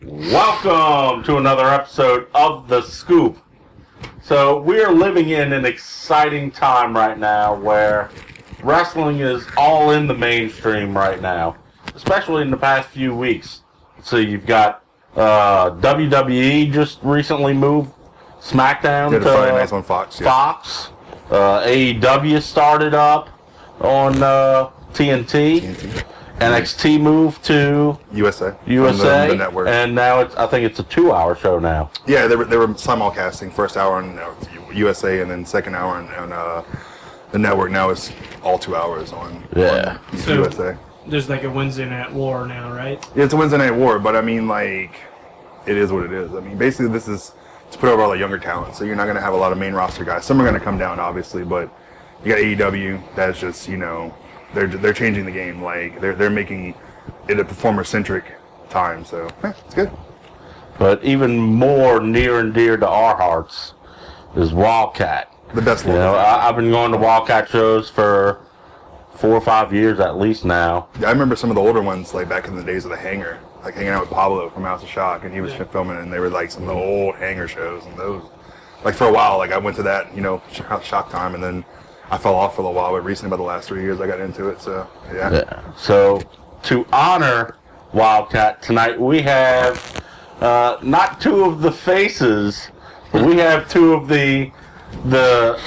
Welcome to another episode of The Scoop. So we are living in an exciting time right now where wrestling is all in the mainstream right now, especially in the past few weeks. So you've got WWE just recently moved SmackDown to Friday nights on Fox. Yeah. Fox. AEW started up on TNT. NXT moved to USA. The network. And now I think it's a 2-hour show now. Yeah, they were simulcasting first hour on USA and then second hour on the network. Now it's all 2 hours on USA. There's like a Wednesday Night War now, right? Yeah, it's a Wednesday Night War, but I mean, like, it is what it is. I mean, basically, this is to put over all the younger talent. So you're not going to have a lot of main roster guys. Some are going to come down, obviously, but you got AEW. That's just, they're changing the game. Like, they're making it a performer-centric time. So it's good. But even more near and dear to our hearts is WildKat. The best one. I've been going to WildKat shows for 4 or 5 years at least now. Yeah, I remember some of the older ones, like back in the days of the Hangar, like hanging out with Pablo from House of Shock, and he was filming, and they were like some of the old Hangar shows, and those, like for a while, like I went to that, Shock time, and then I fell off for a little while, but recently, about the last 3 years, I got into it, so yeah. So to honor WildKat tonight, we have not two of the faces, but we have two of the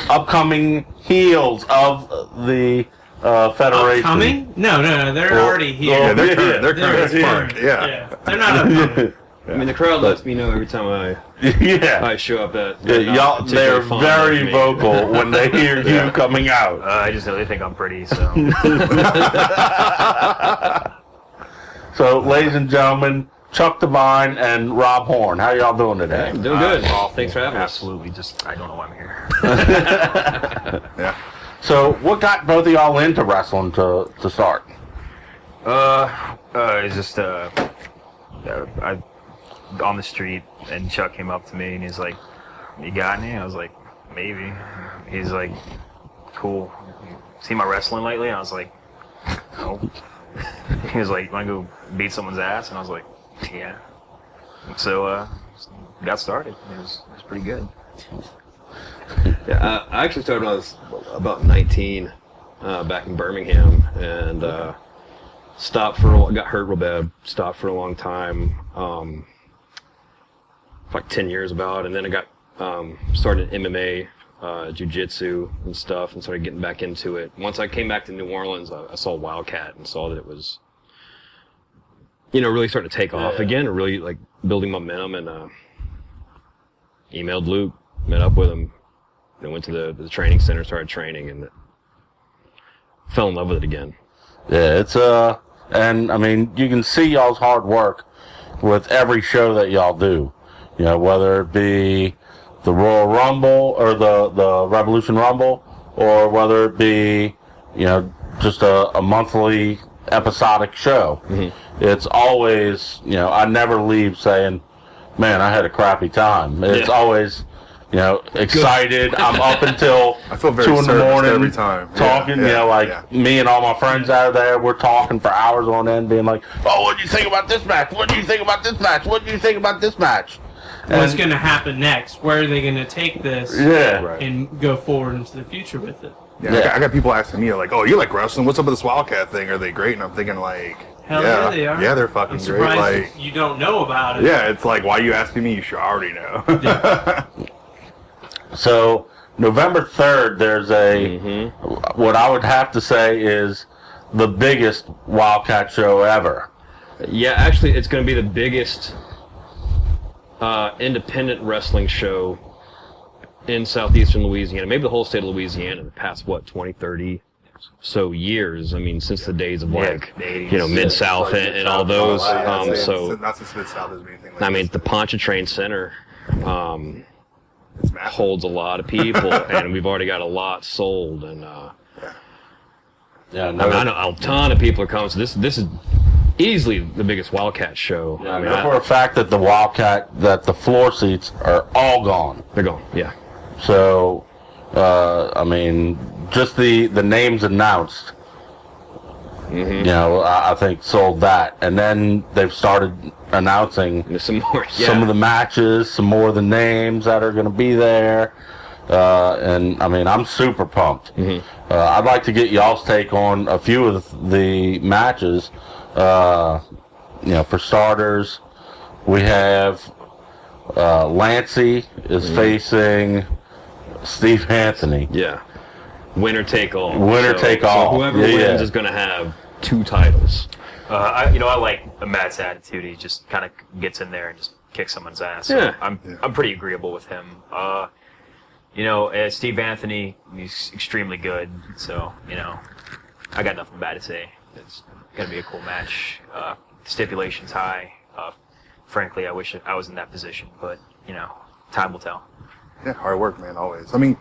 upcoming heels of the Federation. Upcoming? No, they're already here. Yeah, they're current. They're current as fuck. Yeah. They're not upcoming. I mean, the crowd lets me know every time I show up at. Y'all, they're very vocal when they hear you coming out. I just know they think I'm pretty, so. So, ladies and gentlemen, Chuck Devine and Rob Horn, how y'all doing today? I'm doing good. Thanks for having us. Absolutely. Just, I don't know why I'm here. Yeah. So, what got both of y'all into wrestling to start? It's just, I on the street, and Chuck came up to me, and he's like, "You got any?" I was like, "Maybe." He's like, "Cool. See my wrestling lately?" And I was like, "No." He was like, "Want to go beat someone's ass?" And I was like, "Yeah." So, got started. It was pretty good. Yeah, I actually started when I was about 19, back in Birmingham, and got hurt real bad. Stopped for a long time, like 10 years about, and then I got started in MMA, jiu-jitsu and stuff, and started getting back into it. Once I came back to New Orleans, I saw WildKat and saw that it was, really starting to take off again, really like building momentum, and emailed Luke, met up with him. I went to the training center, started training, and fell in love with it again. Yeah, it's and I mean, you can see y'all's hard work with every show that y'all do. Whether it be the Royal Rumble or the Revolution Rumble, or whether it be, just a monthly episodic show. Mm-hmm. It's always, I never leave saying, man, I had a crappy time. It's always, excited. Good. I'm up until 2 in the morning every time. Talking, me and all my friends out there, we're talking for hours on end, being like, oh, what do you think about this match? What do you think about this match? What do you think about this match? What's going to happen next? Where are they going to take this and go forward into the future with it? Yeah. I got people asking me, like, oh, you like wrestling? What's up with this WildKat thing? Are they great? And I'm thinking, like, hell yeah, they are. Yeah, they're fucking I'm surprised great. Like, you don't know about it. Yeah, it's like, why are you asking me? You should already know. So, November 3rd, there's what I would have to say is the biggest WildKat show ever. Yeah, actually, it's going to be the biggest independent wrestling show in southeastern Louisiana, maybe the whole state of Louisiana in the past, 20, 30 so years. I mean, since the days of Mid-South and all those. So, not since Mid-South is anything like I mean, the Pontchartrain Center holds a lot of people, and we've already got a lot sold. And I know a ton of people are coming. So this is easily the biggest WildKat show. Yeah, I mean, for a fact that the floor seats are all gone. They're gone. Yeah. So, I mean, just the names announced, I think sold that. And then they've started announcing some more, some of the matches, some more of the names that are going to be there. And I mean, I'm super pumped. I'd like to get y'all's take on a few of the matches. For starters, we have Lancey is facing Steve Anthony. Yeah. Winner take all. Winner take all. So whoever wins is going to have 2 titles. I like Matt's attitude. He just kind of gets in there and just kicks someone's ass. So I'm pretty agreeable with him. Steve Anthony, he's extremely good. So, I got nothing bad to say. It's going to be a cool match. Stipulation's high. Frankly, I wish I was in that position, but, time will tell. Yeah, hard work, man, always. I mean,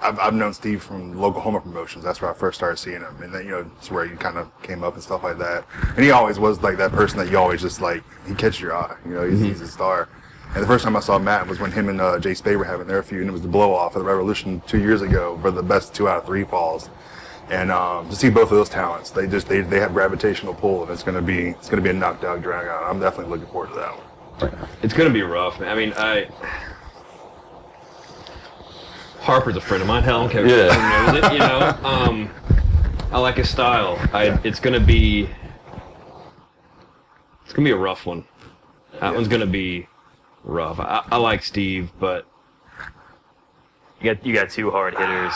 I've known Steve from local Homer promotions. That's where I first started seeing him. And then, it's where you kind of came up and stuff like that. And he always was like that person that you always just like, he catches your eye. He's a star. And the first time I saw Matt was when him and Jay Spade were having their feud, and it was the blow-off of the Revolution 2 years ago for the best 2 out of 3 falls. And to see both of those talents, they have gravitational pull, and it's gonna be a knockdown drag out. I'm definitely looking forward to that one. It's gonna be rough, man. I mean, Harper's a friend of mine. Hell, I don't care if everyone knows it. I like his style. It's gonna be a rough one. That one's gonna be rough. I like Steve, but you got 2 hard hitters.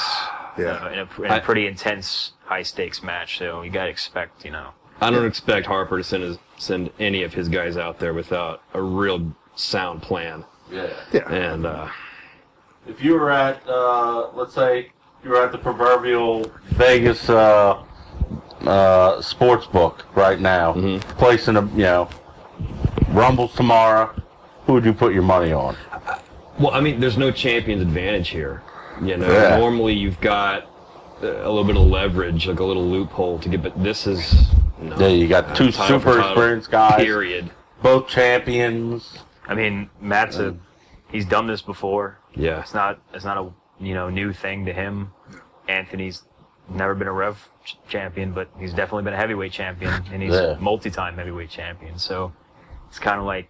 Yeah. In a pretty intense, high stakes match. So you gotta expect, I don't expect Harper to send any of his guys out there without a real sound plan. Yeah. And if you were at, let's say, you were at the proverbial Vegas sports book right now, placing Rumbles tomorrow, who would you put your money on? Well, I mean, there's no champion's advantage here. Normally you've got a little bit of leverage, like a little loophole to get, but this is you got 2 super experienced guys. Period. Both champions. I mean, Matt's he's done this before. Yeah. It's not a new thing to him. Anthony's never been a Rev champion, but he's definitely been a heavyweight champion, and he's multi-time heavyweight champion. So it's kind of like,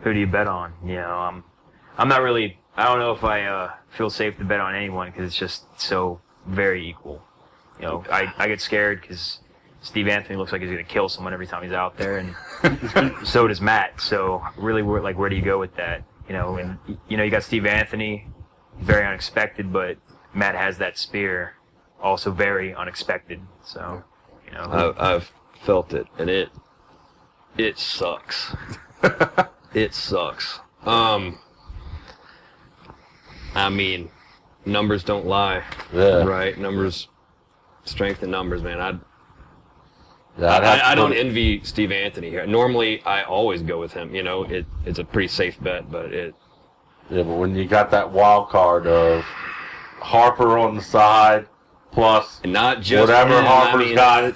who do you bet on? I'm not really. I don't know if I feel safe to bet on anyone because it's just so very equal. I get scared because Steve Anthony looks like he's going to kill someone every time he's out there, and so does Matt. So really, where do you go with that? And you got Steve Anthony, very unexpected, but Matt has that spear, also very unexpected. So, I've felt it, and it sucks. It sucks. I mean, numbers don't lie, right? Numbers, strength in numbers, man. I don't envy Steve Anthony here. Normally, I always go with him. It's a pretty safe bet, but but when you got that wild card of Harper on the side, plus not just whatever Harper's got,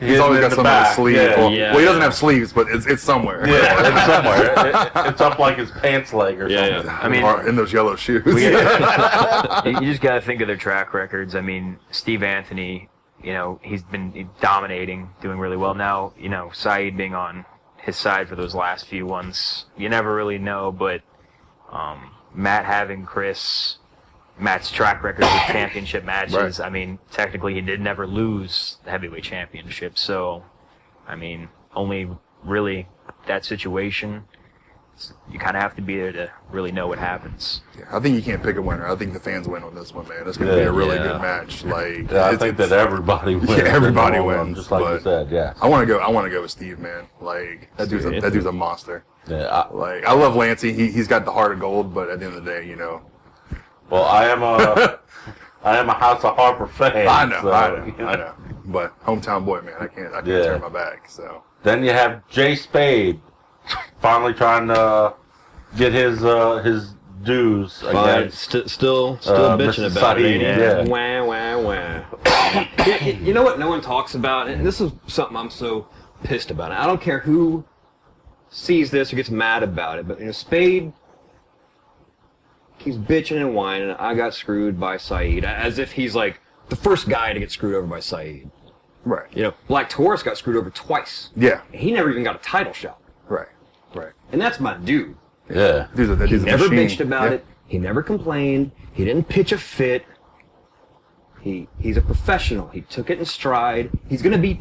he's always got something in his sleeve. Well, he doesn't have sleeves, but it's somewhere. Yeah, it's somewhere. It's up like his pants leg or something. Yeah. I mean, in those yellow shoes. You just got to think of their track records. I mean, Steve Anthony, he's been dominating, doing really well. Now, Saeed being on his side for those last few ones, you never really know. But Matt having Chris, Matt's track record with championship matches. I mean, technically he did never lose the heavyweight championship. So, I mean, only really that situation, you kind of have to be there to really know what happens. Yeah, I think you can't pick a winner. I think the fans win on this one, man. It's going to be a really good match. Like, I think that everybody wins. Yeah, everybody wins. Just like you said, yeah. I want to go with Steve, man. Like, that dude's a monster. Yeah. I love Lancey. He's got the heart of gold, but at the end of the day, Well, I am a House of Harper fan. I know. But hometown boy, man, I can't turn my back. So then you have Jay Spade finally trying to get his dues. Still bitching about it. Yeah. Wah. You know what no one talks about, and this is something I'm so pissed about. I don't care who sees this or gets mad about it, but Spade. He's bitching and whining. I got screwed by Saeed, as if he's like the first guy to get screwed over by Saeed. Right. Black Taurus got screwed over twice. Yeah. And he never even got a title shot. Right. And that's my dude. Yeah. He Never bitched about it. He never complained. He didn't pitch a fit. He's a professional. He took it in stride. He's gonna be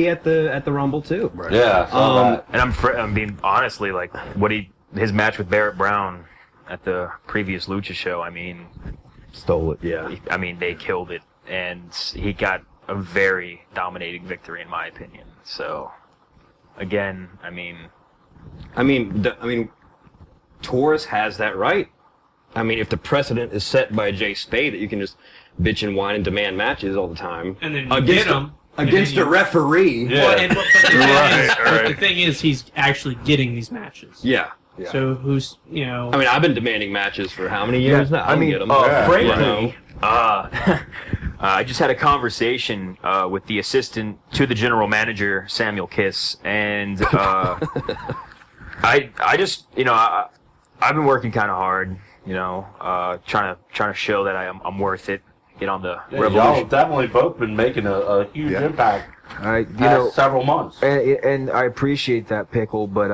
at the Rumble too. Right. Yeah. And I mean, honestly, like his match with Barrett Brown at the previous Lucha show. I mean, Stole it. Yeah. I mean, they killed it, and he got a very dominating victory, in my opinion. So, again, I mean, Taurus has that right. I mean, if the precedent is set by Jay Spade that you can just bitch and whine and demand matches all the time, and then you get them against a referee. Yeah. But the thing is, he's actually getting these matches. Yeah. So who's, you know? I mean, I've been demanding matches for how many years now? I mean, get 'em. frankly, I just had a conversation with the assistant to the general manager, Samuel Kiss, and I just, you know, I've been working kind of hard, you know, trying to show that I'm worth it. Get on the Y'all revolution. have definitely both been making a huge impact several months. And I appreciate that, Pickle, but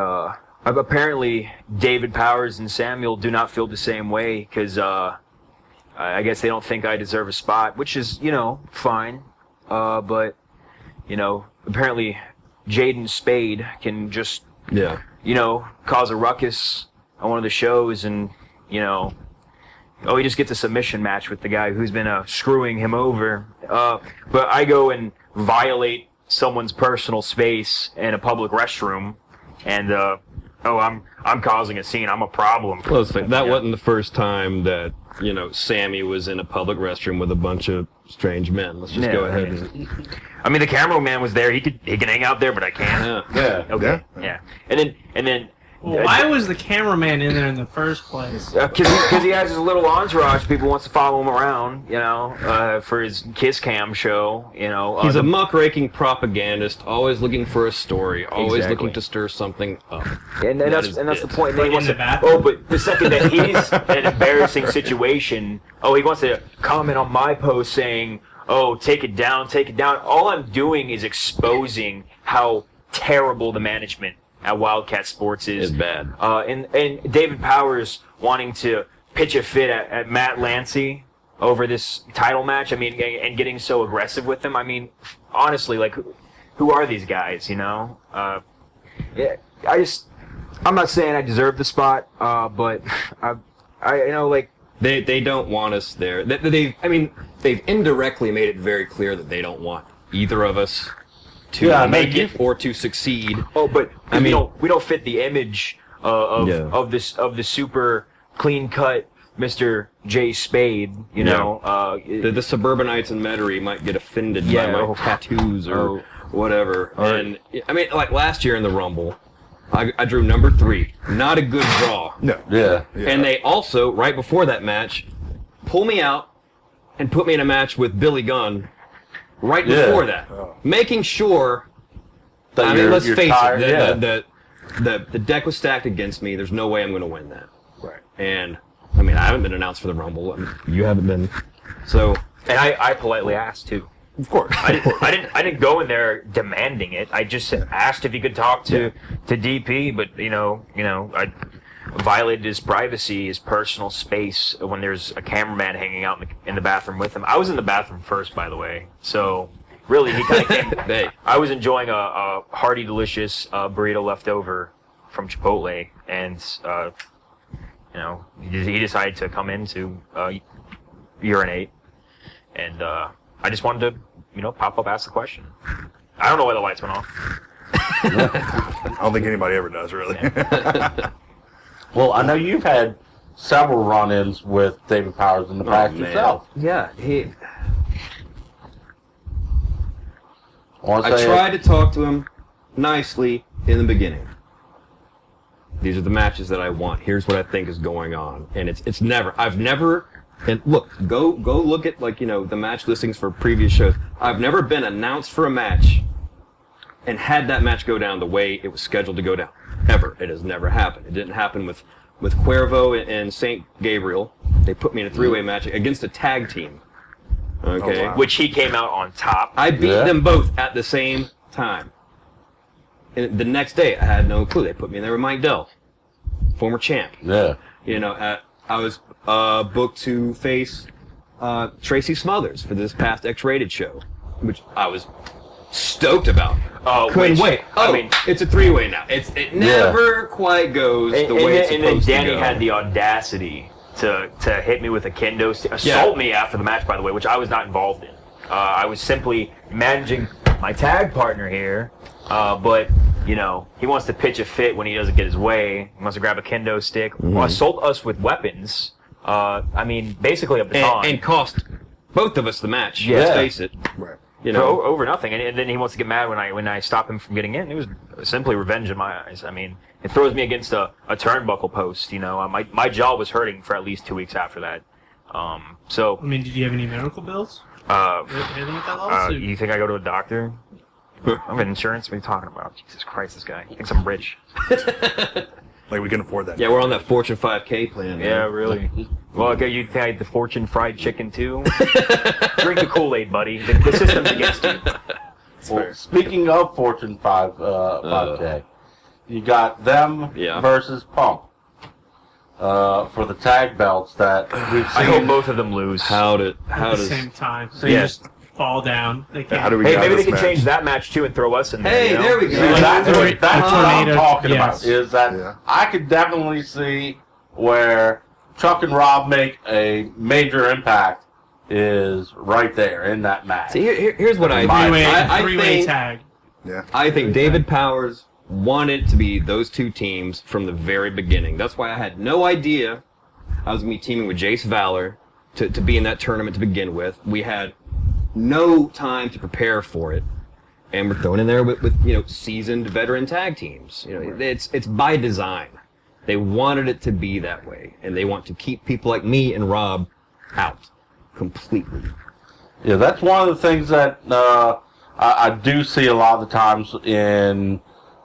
apparently David Powers and Samuel do not feel the same way, because I guess they don't think I deserve a spot, which is, you know, fine. But, you know, apparently Jaden Spade can just, you know, cause a ruckus on one of the shows, and, you know, he just gets a submission match with the guy who's been screwing him over. But I go and violate someone's personal space in a public restroom, and I'm causing a scene. I'm a problem. Well, that wasn't the first time that, you know, Sammy was in a public restroom with a bunch of strange men. Let's just go ahead. I mean, the cameraman was there. He can hang out there, but I can't. Yeah. Okay. Yeah. And then. Well, why was the cameraman in there in the first place? Because he has his little entourage. People wants to follow him around, you know, for his Kiss Cam show, you know. He's a muckraking propagandist, always looking for a story, always Exactly. looking to stir something up. And that's the point. Like He wants in the to, bathroom? but the second that he's in an embarrassing situation, he wants to comment on my post saying, take it down. All I'm doing is exposing how terrible the management at WildKat Sports is. It's bad. And David Powers wanting to pitch a fit at Matt Lancey over this title match. I mean, and getting so aggressive with him. I mean, honestly, like, who are these guys? You know? I'm not saying I deserve the spot, but I you know, like, They don't want us there. They've indirectly made it very clear that they don't want either of us to make it or to succeed. But I mean, we don't fit the image of the super clean cut Mr. J Spade. You know, the suburbanites in Metairie might get offended by my tattoos or whatever. And I mean, like last year in the Rumble, I drew number 3. Not a good draw. No. Yeah. And they also, right before that match, pull me out and put me in a match with Billy Gunn right before that. Making sure, That let's you're face tired, it, the deck was stacked against me. There's no way I'm going to win that. Right. And, I mean, I haven't been announced for the Rumble. I mean, you haven't been. So. And I politely asked, too. Of course. I didn't go in there demanding it. I just asked if he could talk to DP, but you know, I violated his privacy, his personal space when there's a cameraman hanging out in the bathroom with him. I was in the bathroom first, by the way. So really, he kind of came. I was enjoying a hearty, delicious burrito left over from Chipotle, and you know, he decided to come in to urinate, and I just wanted to, you know, pop up, ask the question. I don't know why the lights went off. I don't think anybody ever does, really. Well, I know you've had several run-ins with David Powers in the past yourself. Yeah, I tried to talk to him nicely in the beginning. These are the matches that I want. Here's what I think is going on. And I've never, and look, go look at, like, you know, the match listings for previous shows. I've never been announced for a match and had that match go down the way it was scheduled to go down. Ever. It has never happened. It didn't happen with Cuervo and St. Gabriel. They put me in a 3-way match against a tag team. Okay. Oh, wow. Which he came out on top. I beat them both at the same time. And the next day, I had no clue. They put me in there with Mike Dell, former champ. Yeah. You know, I was booked to face Tracy Smothers for this past X-Rated show, which I was stoked about. Couldn't wait. I mean, it's a 3-way now. It never quite goes the way it's supposed to go. And then Danny had the audacity to hit me with a kendo stick, assault me after the match, by the way, which I was not involved in. I was simply managing my tag partner here, but you know, he wants to pitch a fit when he doesn't get his way. He wants to grab a kendo stick, assault us with weapons. I mean, basically a baton, and cost both of us the match. Yeah. Let's face it. Right. You know, over nothing, and then he wants to get mad when I stop him from getting in. It was simply revenge in my eyes. I mean, it throws me against a turnbuckle post. You know, my jaw was hurting for at least 2 weeks after that. So I mean, did you have any medical bills? Anything at that level? you think I go to a doctor? I'm in insurance. What are you talking about? Jesus Christ, this guy. He thinks I'm rich. Like we can afford that. yeah, we're on that Fortune 5K plan. Man. Yeah, really. Well, okay, you think I had the Fortune fried chicken too? Drink the Kool-Aid, buddy. The system's against you. Well, speaking of Fortune 5K, you got them versus Pump for the tag belts that we've seen. I hope both of them lose. At the same time. So you just fall down. They can't. How do we Hey, get maybe out they of can this change match? that match too and throw us in there. Hey, you know? there we go. See, that's what I'm talking Yes. about. Is that I could definitely see where Chuck and Rob make a major impact is right there in that match. See, here's what I Three-way think. tag. Yeah. I think David Powers wanted it to be those two teams from the very beginning. That's why I had no idea I was going to be teaming with Jace Valor to be in that tournament to begin with. We had no time to prepare for it, and we're thrown in there with you know, seasoned veteran tag teams. You know, it's by design. They wanted it to be that way, and they want to keep people like me and Rob out completely. Yeah, that's one of the things that I do see a lot of the times in,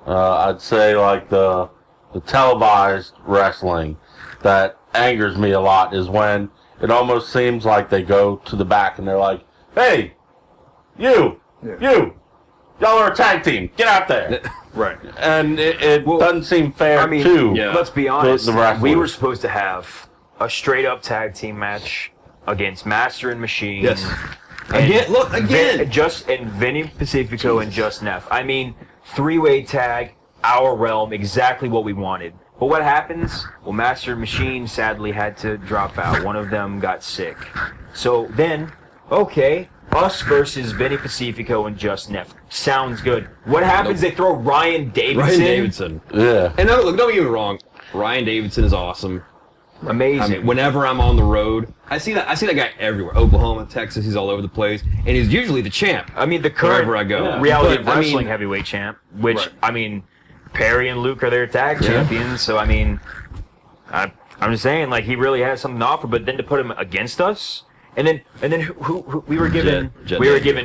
I'd say, like the televised wrestling that angers me a lot is when it almost seems like they go to the back and they're like, hey, you, y'all are a tag team, get out there. Right. And it doesn't seem fair to let's be honest. the wrestlers. We were supposed to have a straight up tag team match against Master and Machine. Yes. And Again. Vinny Pacifico and Just Neff. I mean, 3-way tag, our realm, exactly what we wanted. But what happens? Well, Master and Machine sadly had to drop out. One of them got sick. So then, okay, us versus Vinny Pacifico and Just Neff. Sounds good. What happens? They throw Ryan Davidson. Yeah. And look, don't get me wrong. Ryan Davidson is awesome. Amazing. I mean, whenever I'm on the road, I see that guy everywhere. Oklahoma, Texas, he's all over the place, and he's usually the champ. I mean, the current wherever I go. reality But, wrestling heavyweight champ, which I mean, Perry and Luke are their tag champions. So I mean, I'm just saying, like, he really has something to offer. But then to put him against us, and then who we were given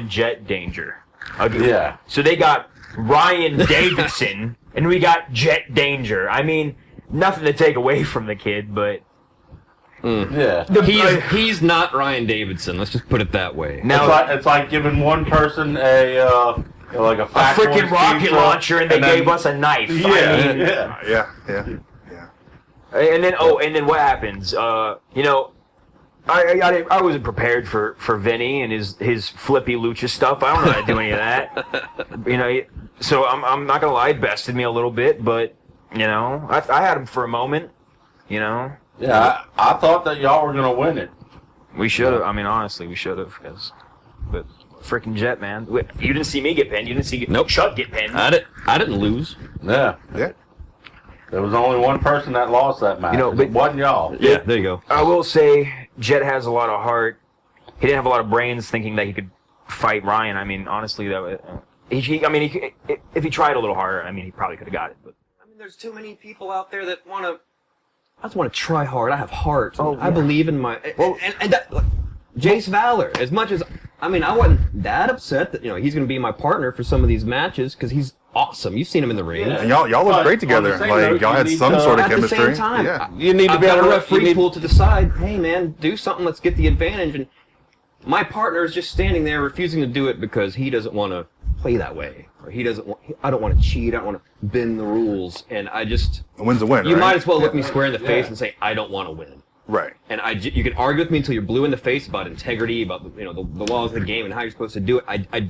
Jet Danger. Yeah. So they got Ryan Davidson, and we got Jet Danger. I mean, nothing to take away from the kid, but Yeah. He's not Ryan Davidson. Let's just put it that way. now It's like giving one person a Fat freaking Boys rocket pizza, launcher, and they then- gave us a knife. Yeah, I mean, Yeah. and then what happens? You know, I wasn't prepared for Vinny and his flippy lucha stuff. I don't know how to do any of that. You know, so I'm not gonna lie, it bested me a little bit, but you know, I had him for a moment. You know. Yeah, I thought that y'all were gonna win it. We should have. I mean, honestly, we should have. But freaking Jet, man. You didn't see me get pinned. You didn't see Chuck get pinned. I didn't lose. Yeah. Yeah. There was only one person that lost that match. You know, It but- wasn't y'all. Yeah, there you go. I will say, Jet has a lot of heart. He didn't have a lot of brains thinking that he could fight Ryan. I mean, honestly, if he tried a little harder, I mean, he probably could have got it. But I mean, there's too many people out there that want to. I just want to try hard. I have heart. Oh, I yeah. believe in my. And that, look, Jace Valor. As much as I wasn't that upset that he's going to be my partner for some of these matches because he's awesome. You've seen him in the ring. Yeah. And y'all look great together. on the same Like note, y'all you had need some to- sort of At the chemistry. same time, Yeah. You need to I've be got able a to referee pool to decide. Hey, man, do something. Let's get the advantage. And my partner is just standing there refusing to do it because he doesn't want to play that way, or he doesn't want. I don't want to cheat. I don't want to bend the rules. And I just. A win's a win. You right? might as well look me square in the face and say, I don't want to win. Right. And you can argue with me until you're blue in the face about integrity, about the laws of the game and how you're supposed to do it. I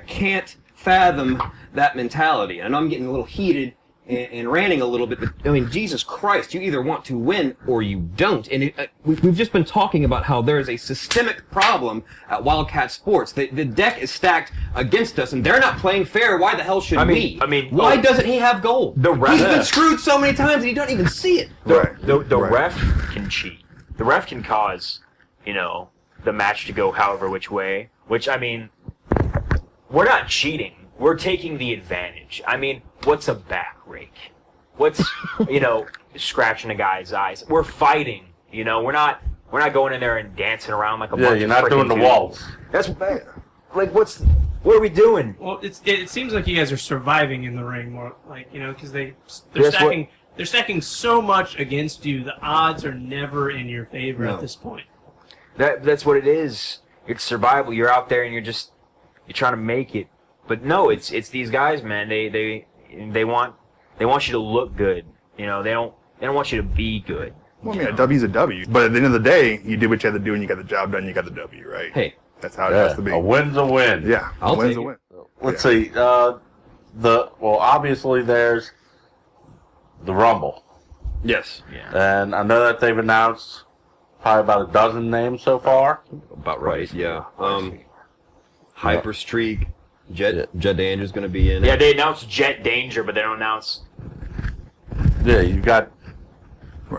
can't fathom that mentality. And I'm getting a little heated and ranting a little bit. But, I mean, Jesus Christ, you either want to win or you don't. And we've just been talking about how there is a systemic problem at WildKat Sports. The deck is stacked against us, and they're not playing fair. Why the hell should we? Why doesn't he have gold? He's been screwed so many times, and he don't even see it. The ref can cheat. The ref can cause, the match to go however which way. Which, I mean, we're not cheating. We're taking the advantage. I mean, what's a back rake? What's, scratching a guy's eyes? We're fighting, we're not going in there and dancing around like a bunch of you're not doing the waltz. That's like, what are we doing? Well, it seems like you guys are surviving in the ring more, because they're stacking so much against you. The odds are never in your favor at this point. That's what it is. It's survival. You're out there and you're trying to make it. But no, it's these guys, man. They want you to look good. They don't want you to be good. Well, I mean, a W's a W. But at the end of the day, you did what you had to do and you got the job done, you got the W, right? Hey. That's how it has to be. A win's a win. Yeah, I'll a win's take a it. win. Let's see. Obviously there's the Rumble. Yes. Yeah. And I know that they've announced probably about a dozen names so far. About right, yeah. Hyper Streak, Jet Danger's going to be in it. Yeah, they announced Jet Danger, but they don't announce. Yeah, you've got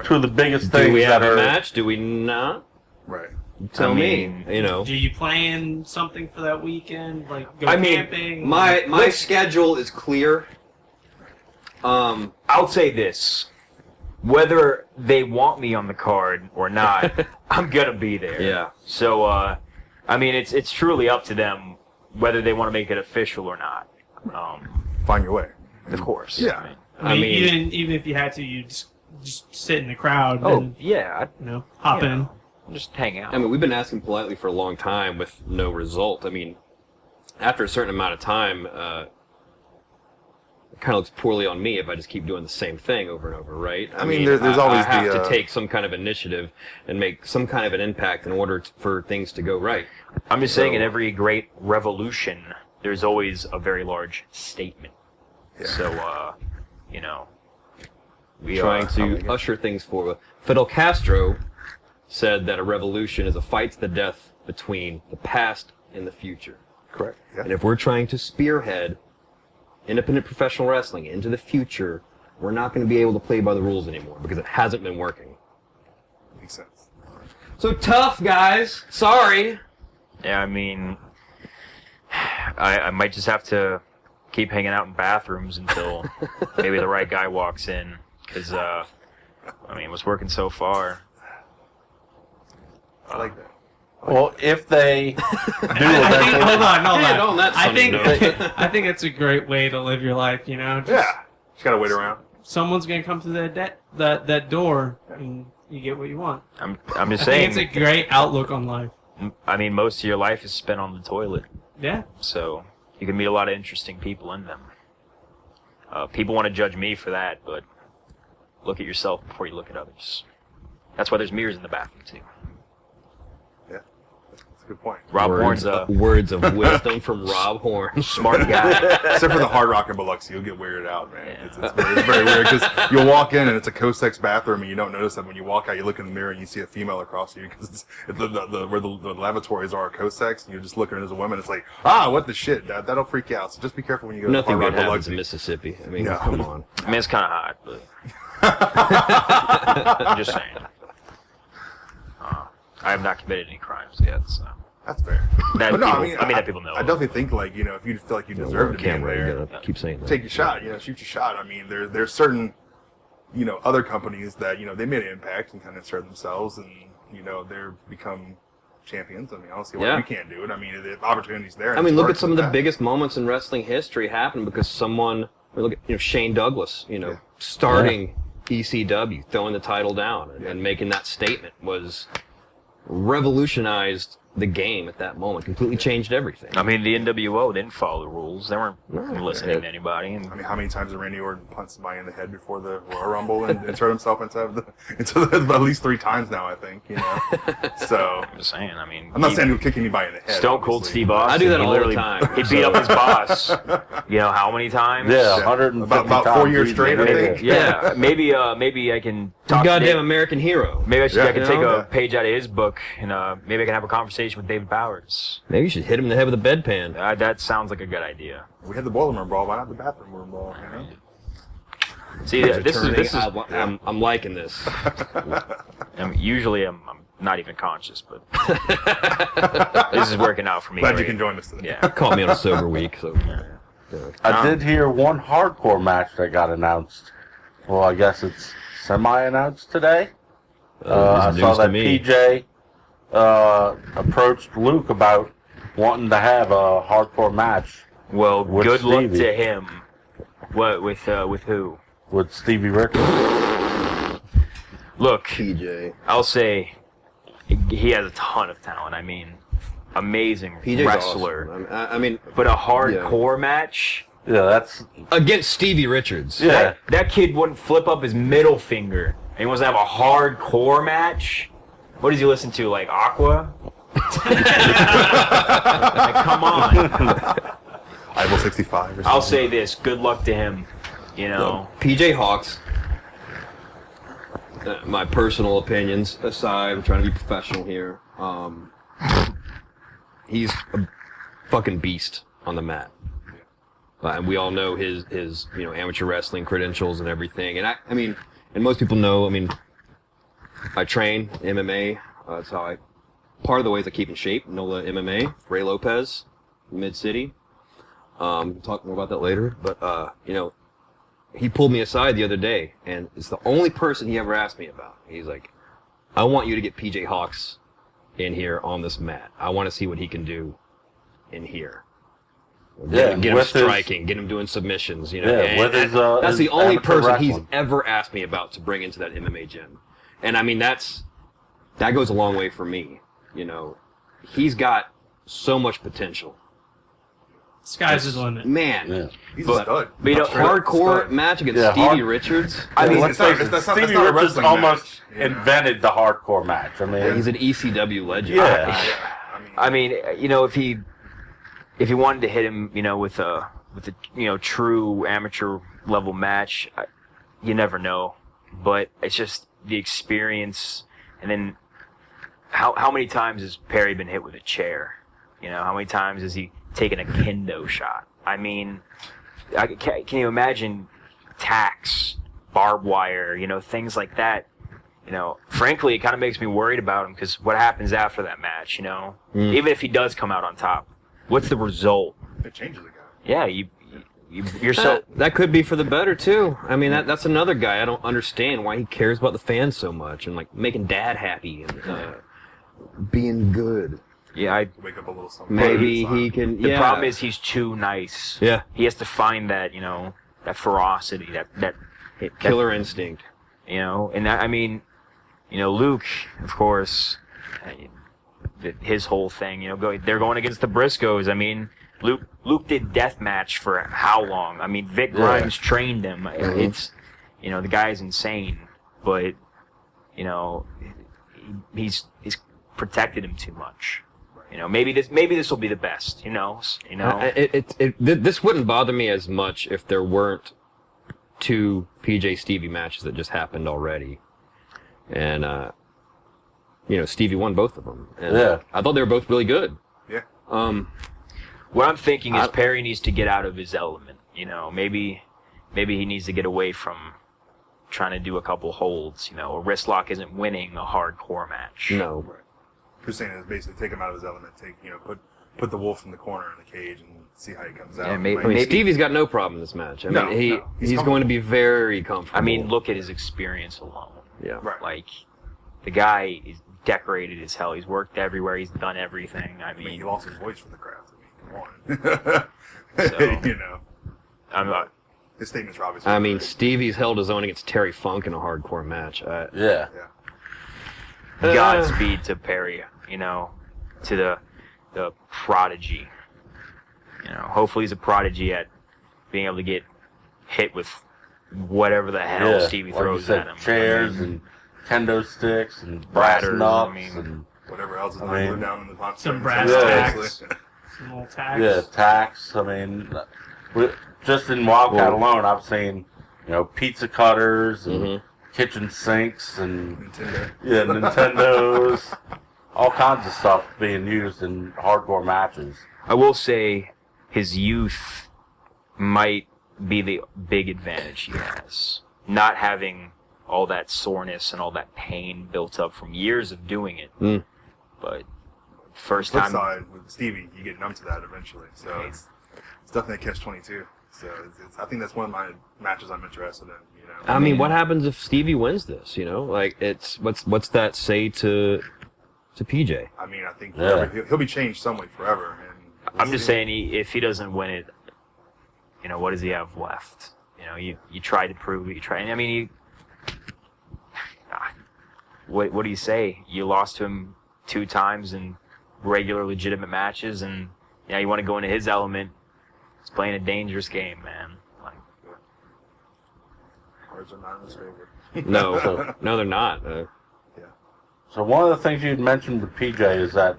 two of the biggest things. Do we have a match? Do we not? Right. Tell me. Do you plan something for that weekend? Like go camping? My schedule is clear. I'll say this. Whether they want me on the card or not, I'm gonna be there. Yeah. So, it's truly up to them whether they want to make it official or not. Find your way. Of course. Yeah. I mean, even if you had to, you just sit in the crowd. Oh, and, yeah. Hop in. Just hang out. I mean, we've been asking politely for a long time with no result. I mean, after a certain amount of time, it kind of looks poorly on me if I just keep doing the same thing over and over, right? I mean, there's always I have to take some kind of initiative and make some kind of an impact in order for things to go right. I'm just saying, in every great revolution, there's always a very large statement. Yeah. So, we trying to usher things forward. Fidel Castro said that a revolution is a fight to the death between the past and the future. Correct. Yeah. And if we're trying to spearhead independent professional wrestling into the future, we're not going to be able to play by the rules anymore because it hasn't been working. Makes sense. So tough, guys. Sorry. Yeah, I mean, I might just have to keep hanging out in bathrooms until maybe the right guy walks in. Because, it was working so far. I like that. Well, if they do eventually... Hold on. I I think it's a great way to live your life, Just gotta wait around. Someone's gonna come through that door, and you get what you want. I'm just I saying. think it's a great outlook on life. I mean, most of your life is spent on the toilet. Yeah. So you can meet a lot of interesting people in them. People want to judge me for that, but look at yourself before you look at others. That's why there's mirrors in the bathroom, too. Yeah. That's a good point. Rob Horn's words of wisdom from Rob Horn. Smart guy. Except for the Hard Rock in Biloxi, you'll get weirded out, man. Yeah. It's very weird because you'll walk in and it's a co-sex bathroom and you don't notice that when you walk out, you look in the mirror and you see a female across you because where the lavatories are co-sex and you're just looking at it as a woman. It's like, what the shit? That'll freak you out. So just be careful when you go to Nothing Hard good Rock happens in Biloxi. Mississippi. I mean, come on. I mean, it's kind of hot, but I'm just saying. I have not committed any crimes yet, so. That's fair. That that people know. I definitely think, if you feel like you deserve to be in there, You're gonna keep saying that. take your shot. Shoot your shot. I mean, there's certain, other companies that they made an impact and kind of insert themselves, and they're become champions. I mean, I don't see why you can't do it. I mean, the opportunity's there. I mean, look at some of the biggest moments in wrestling history happened because someone. Look at Shane Douglas. Starting ECW, throwing the title down, and making that statement was revolutionized the game at that moment. Completely changed everything. I mean, the NWO didn't follow the rules. They weren't listening to anybody. And I mean, how many times did Randy Orton punch somebody in the head before the Royal Rumble and insert himself into at least 3 times now, I think, you know? So, I'm just saying, I mean... I'm not saying he'll kick anybody in the head. Stone Cold obviously. Steve Austin. I do that all the literally- time. He beat up his boss, you know, how many times? Yeah, 150 About times 4 years easy. straight, I think. Yeah, maybe I can talk Goddamn to American hero. Maybe I can take Yeah. a page out of his book and maybe I can have a conversation with David Powers. Maybe you should hit him in the head with a bedpan. That sounds like a good idea. We had the boiler room brawl. Why not the bathroom room brawl? You know? See, this is. I'm liking this. Usually I'm not even conscious, but this is working out for me. Glad you great. can join us today. Yeah. Caught me on a sober week, so. I did hear one hardcore match that got announced. Well, I guess it's semi-announced today. I News saw to that me. PJ approached Luke about wanting to have a hardcore match Well, With good luck Stevie. to him. What with who? with Stevie Richards. Look, PJ. I'll say he has a ton of talent. I mean, amazing PJ's wrestler. awesome. I mean, But a hardcore match. Yeah, that's against Stevie Richards. yeah. That kid wouldn't flip up his middle finger. And he wants to have a hardcore match? What does he listen to, like Aqua? Like, come on. Ivo 65 or something. I'll say this, good luck to him. You know. PJ Hawks. My personal opinions aside, I'm trying to be professional here. He's a fucking beast on the mat. And we all know his amateur wrestling credentials and everything. And I mean, and most people know, I mean, I train MMA. That's how part of the ways I keep in shape. NOLA MMA, Ray Lopez, Mid-City. We'll talk more about that later. But, he pulled me aside the other day, and it's the only person he ever asked me about. He's like, I want you to get PJ Hawks in here on this mat. I want to see what he can do in here. Yeah, Get him with his- striking, get him doing submissions, Yeah, And with his, that's his the only amateur person he's wrestling. ever asked me about to bring into that MMA gym. And I mean, that goes a long way for me. He's got so much potential. Sky's his limit. Man, Yeah. He's But- a stud. but you know, hardcore Stud. match against Yeah, Stevie Richards. I mean, let's it's not- face it, that's not- Stevie that's not a Richards wrestling almost match. Yeah. invented the hardcore match. I mean, He's an ECW legend. Yeah. I mean, if he wanted to hit him, with a true amateur level match, you never know. But it's just the experience, and then how many times has Perry been hit with a chair? How many times has he taken a kendo shot? I mean, can you imagine tacks, barbed wire, things like that? Frankly, it kind of makes me worried about him because what happens after that match, Even if he does come out on top, what's the result? It changes the guy. Yeah, you're so... That could be for the better too. I mean, that's another guy I don't understand why he cares about the fans so much and like making Dad happy and being good. Yeah, Wake up a little something. Maybe he can. the Yeah. problem is he's too nice. Yeah. He has to find that, that ferocity, that Killer instinct. and that, I mean, Luke, of course, his whole thing, they're going against the Briscoes. I mean, Luke did deathmatch for how long? I mean, Vic Grimes trained him. It's, the guy's insane, but, he's protected him too much. Maybe this will be the best. This wouldn't bother me as much if there weren't 2 PJ Stevie matches that just happened already, and Stevie won both of them. And Yeah. I thought they were both really good. Yeah. What I'm thinking is Perry needs to get out of his element. Maybe he needs to get away from trying to do a couple holds. A wrist lock isn't winning a hardcore match. No. You're saying is basically take him out of his element. Put the wolf in the corner in the cage and see how he comes out. Yeah, maybe- I mean, Maybe- Stevie's got no problem in this match. I mean, No, he's comfortable. going to be very comfortable. I mean, look at his experience alone. yeah. Right. Like, the guy is decorated as hell. He's worked everywhere. He's done everything. I I mean, he mean, lost his voice for the crowd. Come on. So- I'm not. His statements are obviously. I mean, Stevie's held his own against Terry Funk in a hardcore match. yeah. Yeah. Godspeed to Perry. to the prodigy. You know, hopefully he's a prodigy at being able to get hit with whatever the hell Stevie like throws you said, at him. chairs and kendo sticks and brass Ladders, knucks Whatever else is not mean, glued down in the punch. Some brass Seriously. tacks. Some little tacks. Yeah, tacks. I mean, just in WildKat alone, I've seen, pizza cutters and kitchen sinks and Nintendos, all kinds of stuff being used in hardcore matches. I will say his youth might be the big advantage he has. Not having all that soreness and all that pain built up from years of doing it. But first Flip time... side, with Stevie, you get numb to that eventually. So it's definitely a catch-22. So I think that's one of my matches I'm interested in. I mean, what happens if Stevie wins this? Like it's what's that say to PJ? I mean, I think forever, he'll be changed some way forever. And I'm just saying, if he doesn't win it, what does he have left? You try to prove it. I mean, what do you say? You lost to him 2 times in regular, legitimate matches, and now you want to go into his element. He's playing a dangerous game, man. Cards are not in his favor. No, they're not. So one of the things you'd mentioned with PJ is that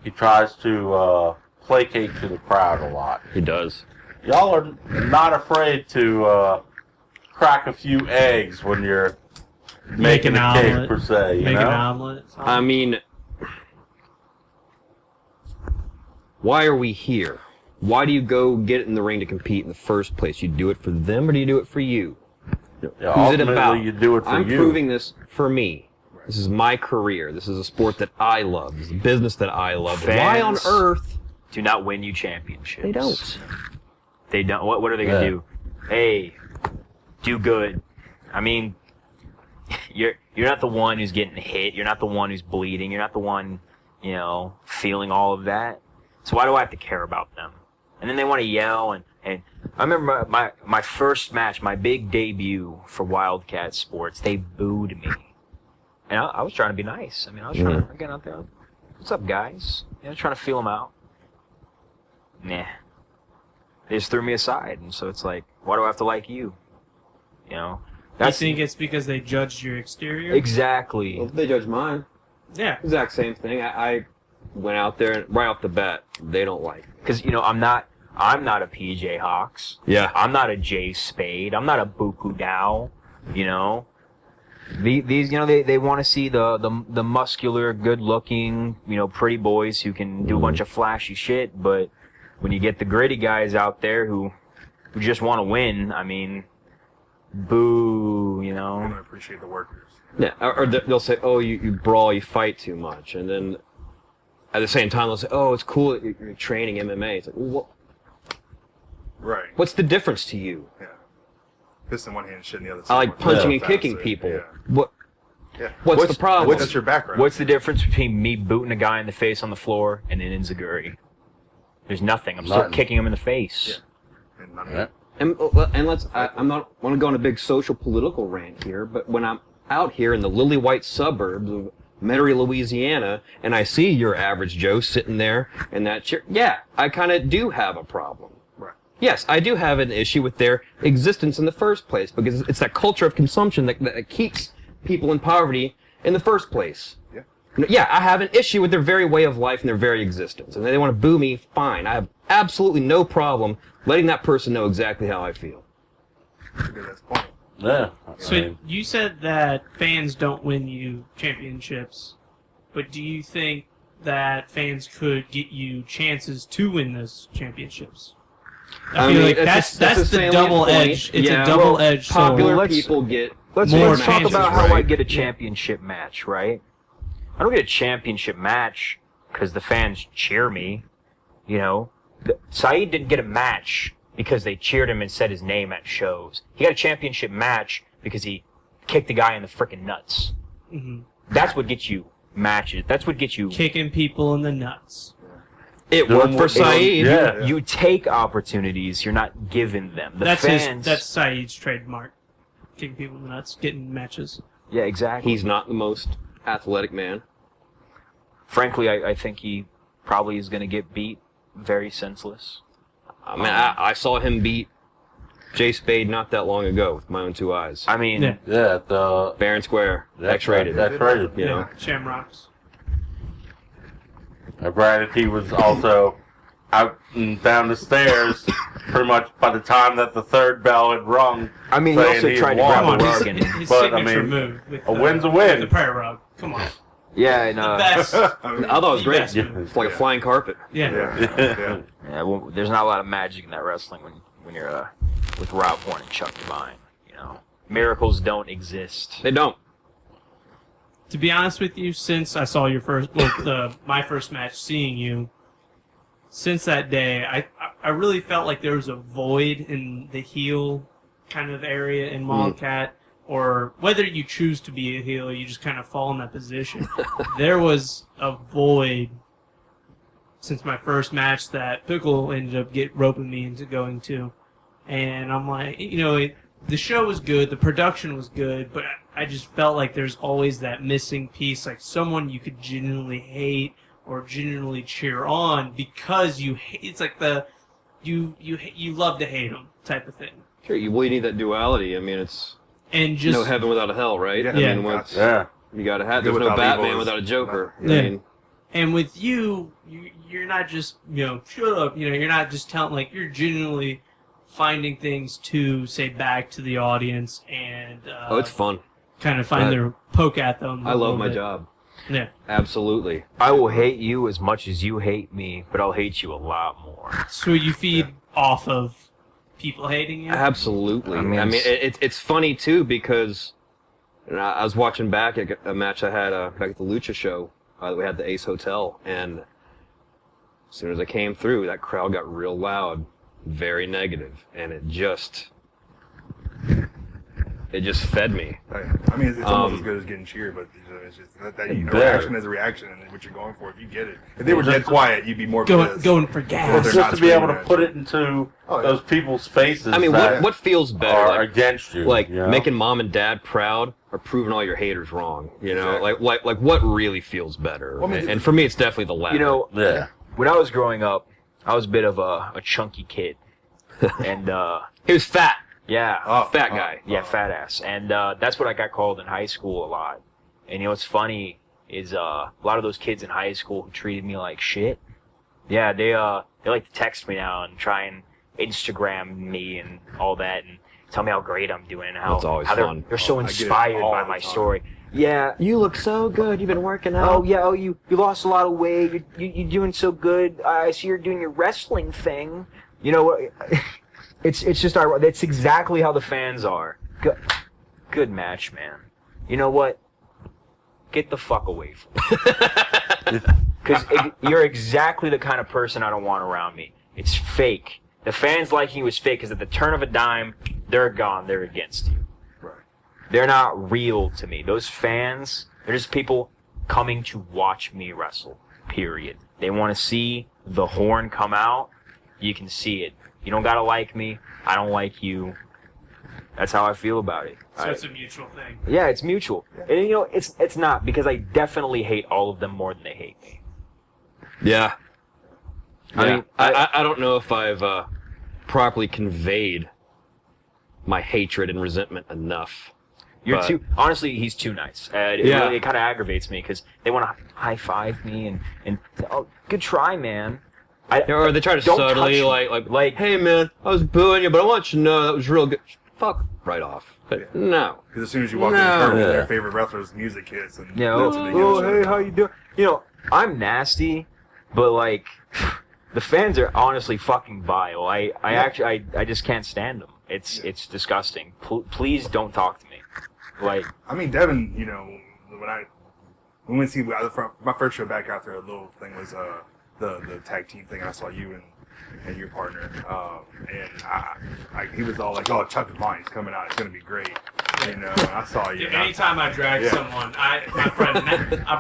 he tries to placate to the crowd a lot. He does. Y'all are not afraid to crack a few eggs when you're making a cake, per se. Make an omelet. I mean, why are we here? Why do you go get in the ring to compete in the first place? You do it for them, or do you do it for you? Yeah, Who's it about? you do it for I'm you. proving this for me. This is my career. This is a sport that I love. This is a business that I love. Why on earth do not win you championships? they don't? They don't. What are they gonna do? Hey, do good. I mean, you're not the one who's getting hit. You're not the one who's bleeding. You're not the one, feeling all of that. So why do I have to care about them? And then they want to yell and I remember my first match, my big debut for WildKat Sports. They booed me, and I was trying to be nice. I mean, I was trying to get out there. What's up, guys? Trying to feel them out. Nah. They just threw me aside, and so it's like, why do I have to like you? You think it's because they judged your exterior? Exactly. Well, they judge mine. Yeah. Exact same thing. I went out there and right off the bat, they don't like me. Because I'm not a PJ Hawks. Yeah. I'm not a Jay Spade. I'm not a Buku Dow. These they want to see the muscular, good-looking, pretty boys who can do a bunch of flashy shit. But when you get the gritty guys out there who just want to win, I mean, boo, I don't appreciate the workers. Yeah, or they'll say, oh, you brawl, you fight too much. And then at the same time, they'll say, oh, it's cool that you're training MMA. It's like, well, Right. what's the difference to you? Yeah. Piss in one hand, shit in the other. I like punching and kicking people. Yeah. What's the problem? That's your background. What's the difference between me booting a guy in the face on the floor and an Enziguri? There's nothing. I'm still kicking him in the face. Yeah. And let's. I'm not want to go on a big social political rant here, but when I'm out here in the lily white suburbs of Metairie, Louisiana, and I see your average Joe sitting there in that chair, yeah, I kind of do have a problem. Right. Yes, I do have an issue with their existence in the first place because it's that culture of consumption that keeps people in poverty in the first place. Yeah. Yeah, I have an issue with their very way of life and their very existence. And they want to boo me, fine. I have absolutely no problem letting that person know exactly how I feel. That's the point. Yeah. So you said that fans don't win you championships, but do you think that fans could get you chances to win those championships? I feel like that's the double edge. It's a double edge. Popular people get Let's more talk chances, about how I right? get a championship match, right? I don't get a championship match because the fans cheer me. Saeed didn't get a match because they cheered him and said his name at shows. He got a championship match because he kicked the guy in the frickin' nuts. Mm-hmm. That's what gets you matches. That's what gets you... Kicking people in the nuts. It worked for Saeed. Yeah. You take opportunities. You're not given them. That's Saeed's trademark. Kicking people in the nuts, getting matches. Yeah, exactly. He's not the most athletic man. Frankly, I think he probably is going to get beat very senseless. I mean, I saw him beat Jay Spade not that long ago with my own 2 eyes. I mean, Yeah, the Fair and square, X-rated. X-rated. You know, Shamrocks. Granted, he was also out and down the stairs pretty much by the time that the third bell had rung. I mean, he saying also he tried to won. grab Come on, the his, rug and his But, I signature mean, move with a win's a win. with the prayer rug. Come on. yeah, and The best. I thought it was great. Best move. It's like a flying carpet. Yeah. Yeah. yeah, well, there's not a lot of magic in that wrestling when you're with Rob Horn and Chuck Devine. You know, miracles don't exist. They don't. To be honest with you, since I saw your my first match, seeing you, since that day, I really felt like there was a void in the heel kind of area in WildKat, or whether you choose to be a heel, you just kind of fall in that position. There was a void since my first match that Pickle ended up roping me into going to, and I'm like, the show was good, the production was good, but I just felt like there's always that missing piece, like someone you could genuinely hate or genuinely cheer on because you hate. It's like you love to hate them type of thing. Sure, you really need that duality. I mean, it's And just no heaven without a hell, right? Yeah. I mean, Yeah. you got to have. Good There's no without Batman evil is- without a Joker. Yeah. I mean, and with you're not just shut up. You're not just telling, like, you're genuinely finding things to say back to the audience and it's fun. kind of find their poke at them. I love my job. Yeah. Absolutely. I will hate you as much as you hate me, but I'll hate you a lot more. So you feed off of people hating you. Absolutely. I I mean, mean, it's funny too because I was watching back at a match I had back at the Lucha show. We had the Ace Hotel, and as soon as I came through, that crowd got real loud, very negative, and it just fed me. I mean, it's almost as good as getting cheered, but it's just that a reaction is a reaction, and what you're going for, if you get it. If they were dead quiet, you'd be more pissed. Going for Well, gas. they're Just not to be able to screaming at put you. it into Oh, yeah. those people's faces. I mean, that what feels better? are Like, against you, like you know? making mom and dad proud or proving all your haters wrong. You know, Exactly. like what really feels better? Well, I mean, and for me, it's definitely the latter. You know, Yeah. when I was growing up, I was a bit of a chunky kid, and he was fat, yeah, fat guy. yeah, fat ass, and that's what I got called in high school a lot. And what's funny is a lot of those kids in high school who treated me like shit. Yeah, they like to text me now and try and Instagram me and all that and tell me how great I'm doing and how, That's always how fun. they're so I get it inspired all by the my time. story. Yeah. You look so good. You've been working out. Oh yeah. Oh, you lost a lot of weight. You're doing so good. I see you're doing your wrestling thing. You know what? It's just that's exactly how the fans are. Good match, man. You know what? Get the fuck away from me. Because you're exactly the kind of person I don't want around me. It's fake. The fans liking you is fake because at the turn of a dime, they're gone. They're against you. Right. They're not real to me. Those fans, they're just people coming to watch me wrestle, period. They want to see the horn come out. You can see it. You don't got to like me. I don't like you. That's how I feel about it. So it's a mutual thing. Yeah, it's mutual. And it's not, because I definitely hate all of them more than they hate me. Yeah. I I mean, mean, I don't know if I've properly conveyed my hatred and resentment enough. You're But- too, honestly, he's too nice. It Yeah. kind of aggravates me because they want to high five me and oh, good try, man. Or they try to Don't subtly touch me. like, hey man, I was booing you, but I want you to know that was real good. Fuck right off. But no. Because as soon as you walk in No. the curb, Yeah. their favorite wrestler's music hits, and Yeah, that's what they oh, get. hey, how you doing? You know, I'm nasty, but like, the fans are honestly fucking vile. I just can't stand them. It's disgusting. Please don't talk to me. Like, I mean, Devin, you know, when we went to see my first show back after a little thing was the tag team thing. I saw you and your partner, and he was all like, "Oh, Chuck Devine's coming out. It's gonna be great." You know, and I saw you. Yeah, and I- anytime I drag Yeah. someone, my friend Matt, I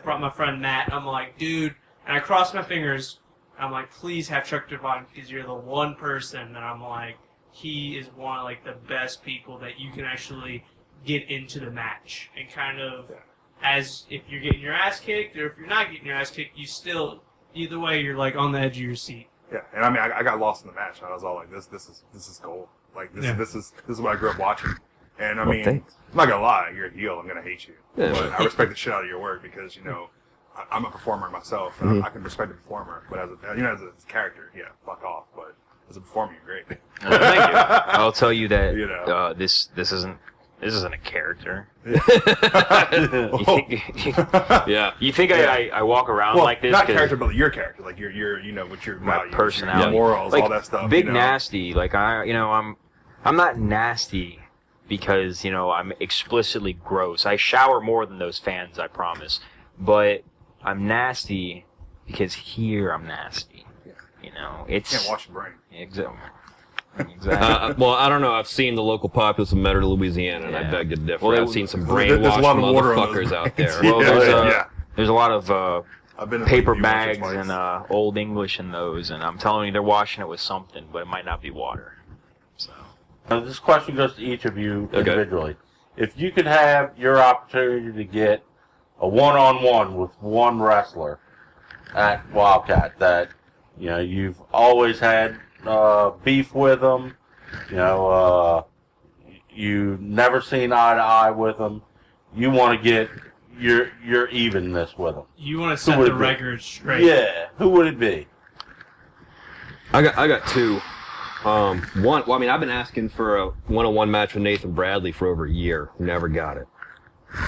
brought my friend Matt. I'm like, dude, and I crossed my fingers. I'm like, please have Chuck Devine because you're the one person that I'm like, he is one of like the best people that you can actually get into the match and kind of as if you're getting your ass kicked or if you're not getting your ass kicked, you still, either way, you're like on the edge of your seat. Yeah, and I mean, I got lost in the match. I was all like, this is gold. Like this is what I grew up watching. And I mean, thanks. I'm not gonna lie, you're a heel. I'm gonna hate you. Yeah. But I respect the shit out of your work because I'm a performer myself, and I can respect a performer. But as a character, yeah, fuck off. But as a performer, you're great. Thank you. I'll tell you that You know. this isn't a character. Yeah. You think I walk around Well, like this? not 'cause character, but your character, like your with your my values, personality, your morals, like, all that stuff. Big nasty. Like I'm not nasty because I'm explicitly gross. I shower more than those fans, I promise. But I'm nasty because here I'm nasty. It's You can't wash your brain. Exactly. Exactly. Well, I don't know. I've seen the local populace of Metro, Louisiana, and I Yeah. beg to differ. Well, I've seen some there's a brainwashed lot of water on those motherfuckers out brains. there. Well, Yeah, there's a lot of I've been in paper Lakeview once or bags twice. and Old English in those, and I'm telling you, they're washing it with something, but it might not be water. So Now, this question goes to each of you Okay. individually. If you could have your opportunity to get a one-on-one with one wrestler at Wildkat that you've always had beef with them, you never seen eye to eye with them, you want to get your evenness with them. You want to set would the it be? record straight. Yeah, who would it be? I got two. One. Well, I mean, I've been asking for a one-on-one match with Nathan Bradley for over a year. Never got it.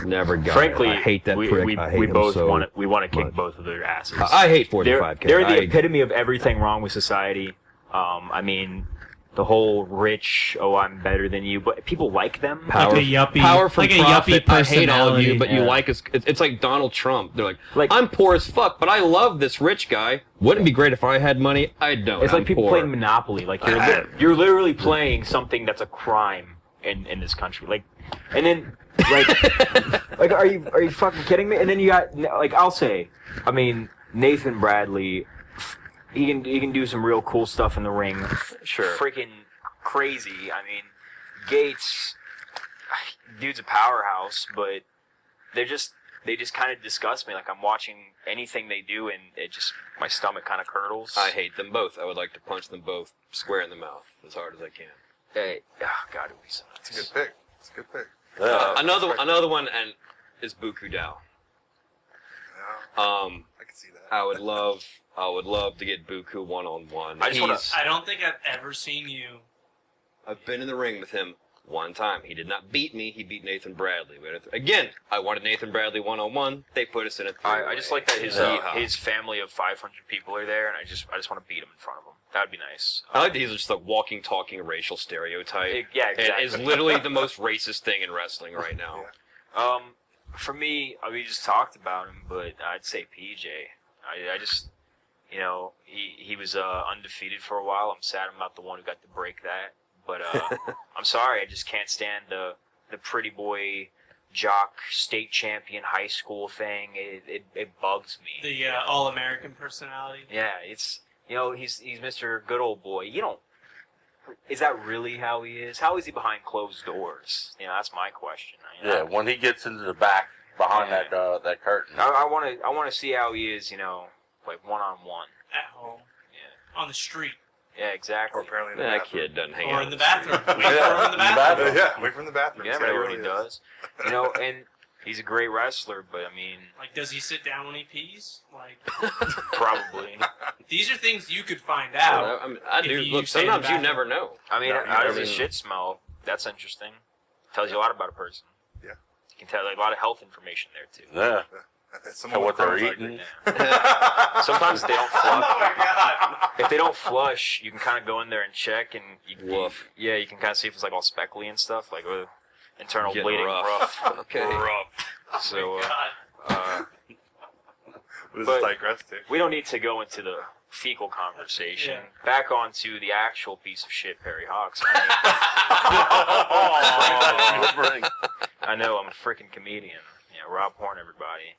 Never got frankly, it. I hate that we, prick. we, I hate we him both so want to kick much. both of their asses. I hate 45K. They're the epitome of everything wrong with society. I mean, the whole rich, I'm better than you, but people like them. Like a yuppie, Power for like a profit. yuppie I hate all of you, personality. but you Yeah. like us. It's like Donald Trump. They're like, Like- I'm poor as fuck, but I love this rich guy. Wouldn't it be great if I had money? I don't. It's I'm like people poor. playing Monopoly. Like you're literally playing something that's a crime in this country. Like, and then like are you fucking kidding me? And then you got I'll say, I mean Nathan Bradley, he can do some real cool stuff in the ring. Sure. Freaking crazy. I mean, Gates, dude's a powerhouse, but they just kind of disgust me. Like I'm watching anything they do, and my stomach kind of curdles. I hate them both. I would like to punch them both square in the mouth as hard as I can. Hey, God, it would be so nice. It's a good pick. It's a good pick. Another one and is Buku Dao. Yeah, I I can see that. I would love to get Buku one-on-one. I just wanna- I don't think I've ever seen you. I've been in the ring with him one time. He did not beat me. He beat Nathan Bradley. But again, I wanted Nathan Bradley one-on-one. They put us in a three-way. I just like that his family of 500 people are there, and I just want to beat him in front of them. That would be nice. I like that he's just a walking, talking racial stereotype. Yeah, exactly. It is literally the most racist thing in wrestling right now. Yeah. For me, we just talked about him, but I'd say PJ. I just, he was undefeated for a while. I'm sad I'm not the one who got to break that. But I'm sorry, I just can't stand the pretty boy jock state champion high school thing. It bugs me. The all-American personality. Yeah, it's he's Mr. Good Old Boy. Is that really how he is? How is he behind closed doors? That's my question. Yeah, when he gets into the back behind Yeah. that curtain. I want to see how he is. Like one-on-one. At home. Yeah. On the street. Yeah, exactly. Or apparently in the That bathroom. kid doesn't hang Or out in the street. bathroom. Wait for him in the bathroom. Yeah, away from the bathroom. You See never how know what he really is. does. And he's a great wrestler, but I mean, Like, does he sit down when he pees? Like, probably. these are things you could find out. I If do. you Look, stay in the sometimes you bathroom. never know. I mean, No, how does I his mean- shit smell? That's interesting. Tells you a lot about a person. Yeah. You can tell a lot of health information there too. Yeah. Someone So what with they're Crohn's, eating. Sometimes they don't Oh flush. my god. If they don't flush, you can kind of go in there and check, and Woof. you can kind of see if it's like all speckly and stuff, like internal Getting bleeding, rough. Okay. rough. So God. What is But- this digress to? we don't need to go into the fecal conversation. Yeah. Back onto the actual piece of shit, Perry Hawks. I know, I'm a freaking comedian. Yeah, Rob Horn, everybody.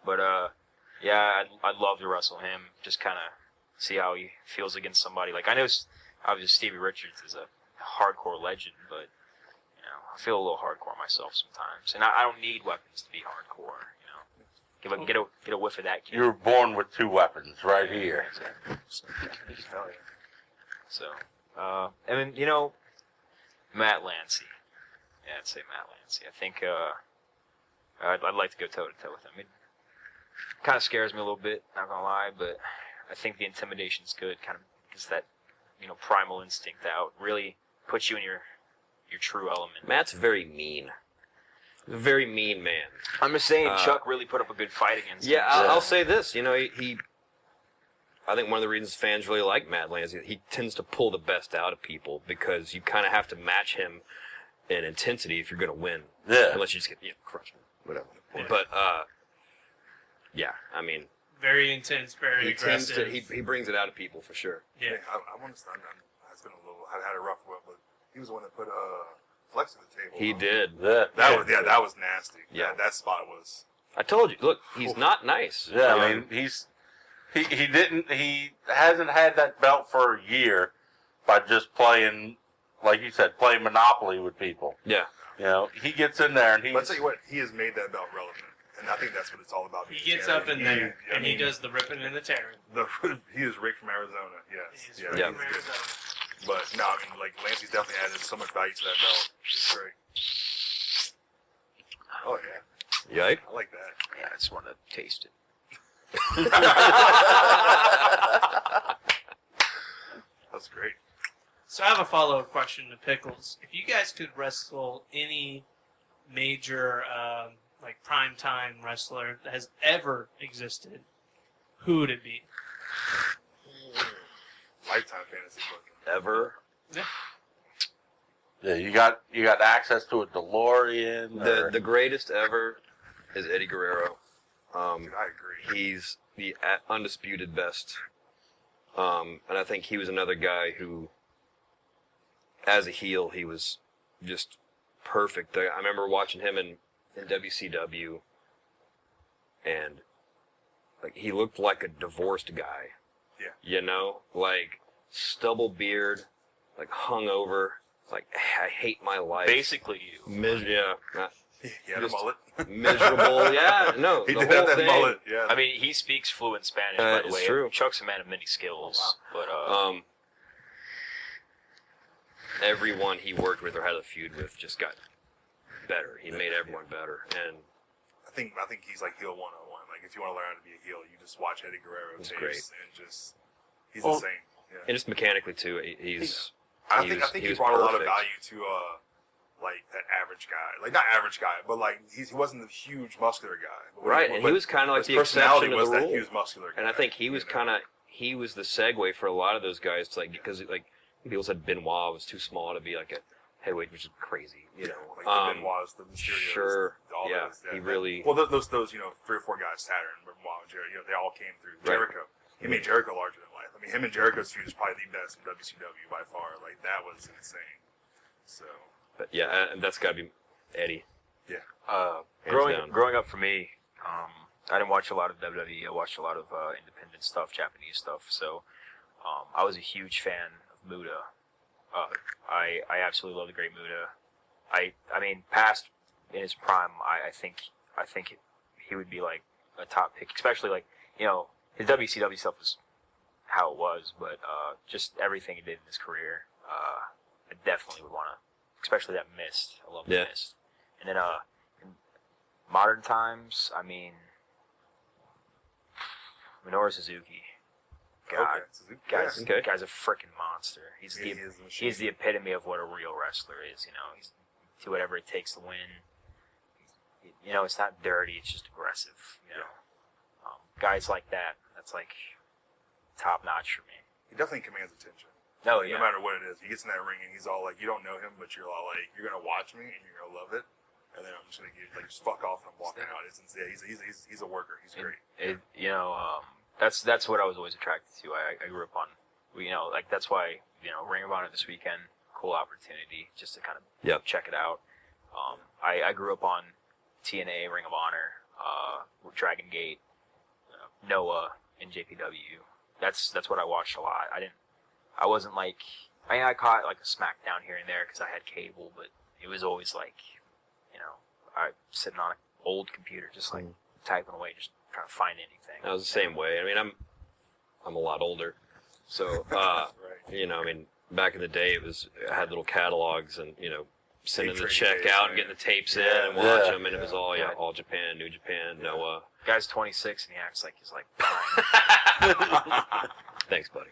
But I'd love to wrestle him. Just kind of see how he feels against somebody. Like I know, obviously Stevie Richards is a hardcore legend, but I feel a little hardcore myself sometimes, and I don't need weapons to be hardcore. You know, get a whiff of that. Kid. You were born with 2 weapons right here. Exactly. So, and then Matt Lancey. Yeah, I'd say Matt Lancey. I think I'd like to go toe to toe with him. It kind of scares me a little bit, not gonna lie, but I think the intimidation's good. Kind of gets that primal instinct out. Really puts you in your true element. Matt's very mean. A very mean man. I'm just saying, Chuck really put up a good fight against him. I'll say this. He I think one of the reasons fans really like Matt Lancey, he tends to pull the best out of people because you kind of have to match him in intensity if you're going to win. Yeah. Unless you just get crushed. Whatever. Yeah. But, I mean, Very intense, very aggressive. He brings it out of people for sure. Yeah. I want to start. It's been a little. I had a rough one, but he was the one that put Flex on the table. He did. Yeah. That was nasty. Yeah. That spot was. I told you. Look, he's not nice. Yeah, I mean, he hasn't had that belt for a year by just playing, like you said, playing Monopoly with people. Yeah. He gets in there and Let's tell you what, he has made that belt relevant, and I think that's what it's all about. He gets up in there and he does the ripping and the tearing. He is Rick from Arizona. Yes. He's Yeah. from Yeah. Arizona. But no, I mean, like Lancey's definitely added so much value to that belt. It's great. Oh yeah, Yike. I like that. Yeah, I just want to taste it. That's great. So I have a follow-up question to Pickles. If you guys could wrestle any major, like primetime wrestler that has ever existed, who would it be? Lifetime fantasy book. Ever. Yeah, you got access to a DeLorean. The greatest ever is Eddie Guerrero. Dude, I agree. He's the undisputed best. And I think he was another guy who, as a heel, he was just perfect. I remember watching him in WCW, and like he looked like a divorced guy. Yeah. Like stubble beard, like hungover. Like I hate my life. Basically, you. He had a Just- mullet. Miserable. Yeah, no. He the did whole have that thing. mullet. Yeah. I mean, he speaks fluent Spanish, by the it's way. true. Chuck's a man of many skills, but Everyone he worked with or had a feud with just got better. He made everyone better, and I think he's like heel 101. Like if you want to learn how to be a heel, you just watch Eddie Guerrero He's tapes great. and just he's Well, insane. Yeah. and just mechanically too. He's. I think he was brought a lot of perfect. value to like that average guy. Like not average guy, but like he wasn't the huge muscular guy. But Right, and he was kind of like his the personality exception of was the that rule. huge muscular guy. And I think he was he was the segue for a lot of those guys to because people said Benoit was too small to be like a heavyweight, which is crazy, Like the Benoit's, the Mysterios, sure, all yeah, those. he really. Well, those 3 or 4 guys, Saturn, Benoit, Jericho, they all came through Right. Jericho. He made Jericho larger than life. I mean, him and Jericho's feud is probably the best in WCW by far. Like that was insane. So But yeah, and that's got to be Eddie. down. growing up for me, I didn't watch a lot of WWE. I watched a lot of independent stuff, Japanese stuff. So I was a huge fan of Muda. I absolutely love the great Muda. I mean, past in his prime, I think he would be like a top pick, especially like his WCW stuff was how it was, but just everything he did in his career, I definitely would want to, especially that Mist. I love the Yeah. Mist. And then in modern times, I mean, Minoru Suzuki. God, okay, Suzuki, guy's, Okay. guy's a freaking monster. He's He the is a machine. he's the epitome of what a real wrestler is. He's do whatever it takes to win. It's not dirty. It's just aggressive. Guys like that. That's like top notch for me. He definitely commands attention. No, No matter what it is, he gets in that ring and he's all like, you don't know him, but you're all like, you're gonna watch me and you're gonna love it, and then I'm just gonna get just fuck off and I'm walking out. He's a worker. He's great. That's what I was always attracted to. I grew up on, that's why Ring of Honor this weekend, cool opportunity just to kind of check it out. I grew up on TNA, Ring of Honor, Dragon Gate, Noah, and JPW. That's what I watched a lot. I wasn't like, I caught like a SmackDown here and there because I had cable, but it was always like, I sitting on an old computer, just like typing away, just trying to find anything. I was the same way. I mean, I'm a lot older, so back in the day, I had little catalogs and sending the check out and getting the tapes in and watch them, and it was all All Japan, New Japan, Noah. Guy's 26 and he acts like he's like 9. Thanks, buddy.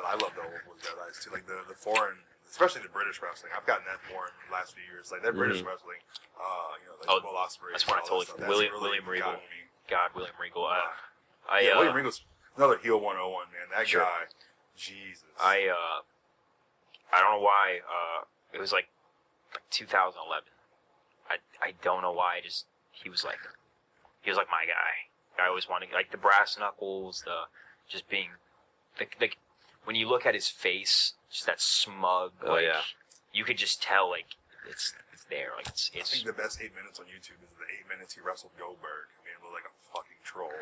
I love the old guys too, like the foreign, especially the British wrestling. I've gotten that more in the last few years. Like that British wrestling, like Will Ospreay. That's when I totally William Regal. God, William Regal. William Regal's another heel 101, man. That guy, Jesus. I don't know why. It was like 2011. I don't know why. He was like my guy. I always wanted like the brass knuckles, just being like when you look at his face, just that smug. You could just tell like it's there. Like it's. I think the best 8 minutes on YouTube is the 8 minutes he wrestled Goldberg. I mean, it was like a fucking troll.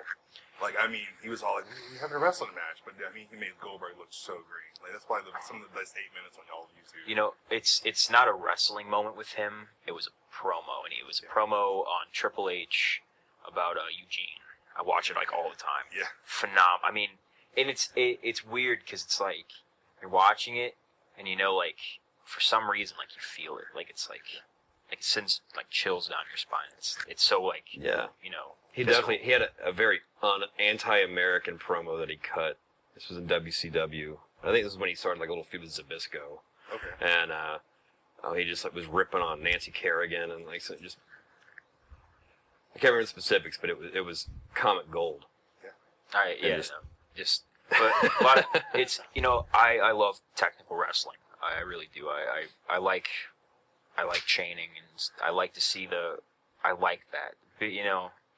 Like, I mean, he was all like, we have a wrestling match, but I mean, he made Goldberg look so great. Like, that's probably some of the best 8 minutes on y'all YouTube. It's not a wrestling moment with him. It was a promo, and it was a promo on Triple H about Eugene. I watch it like all the time. Yeah. Phenomenal. I mean, and it's weird because it's like you're watching it, and like for some reason like you feel it, like it's like it sends like chills down your spine. It's so like He physical. definitely had a very anti-American promo that he cut. This was in WCW. I think this is when he started like a little feud with Zbyszko. Okay. And he just like was ripping on Nancy Kerrigan and like so just I can't remember the specifics, but it was comic gold. All right, yeah, but it's I love technical wrestling. I really do. I like chaining, and I like to see I like that. But,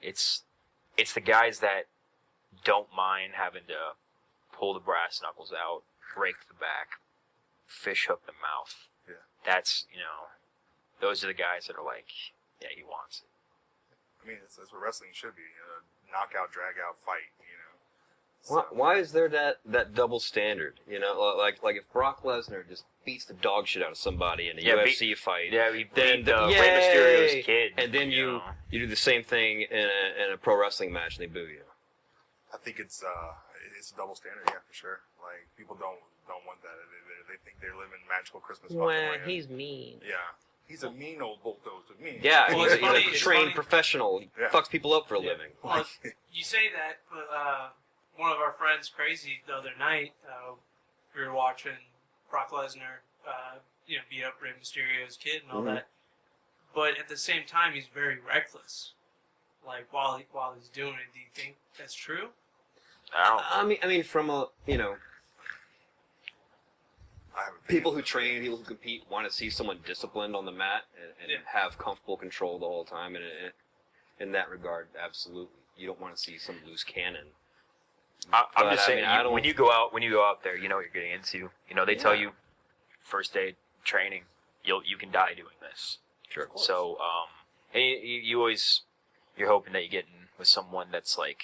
it's the guys that don't mind having to pull the brass knuckles out, break the back, fish hook the mouth. Yeah. That's those are the guys that are like, yeah, he wants it. I mean, that's what wrestling should be. Knockout, drag out, fight. Why is there that double standard? Like if Brock Lesnar just beats the dog shit out of somebody in a UFC fight, he then beat Rey Mysterio's kid, and then you do the same thing in a pro wrestling match and they boo you. I think it's a double standard, yeah, for sure. Like people don't want that. They think they're living magical Christmas. He's mean. Yeah. He's a mean old bulldozer. Mean. Yeah, Well, he's it's funny, a it's trained funny. professional. He fucks people up for a living. Well, you say that, but one of our friends, Crazy, the other night, we were watching Brock Lesnar, beat up Rey Mysterio's kid and all that. But at the same time, he's very reckless. Like while he's doing it, do you think that's true? I mean, from people who train, people who compete, want to see someone disciplined on the mat and have comfortable control the whole time. And in that regard, absolutely, you don't want to see some loose cannon. I'm just saying, when you go out there, you know what you're getting into. They tell you, first day training, you can die doing this. Sure. So, and you're hoping that you get in with someone that's like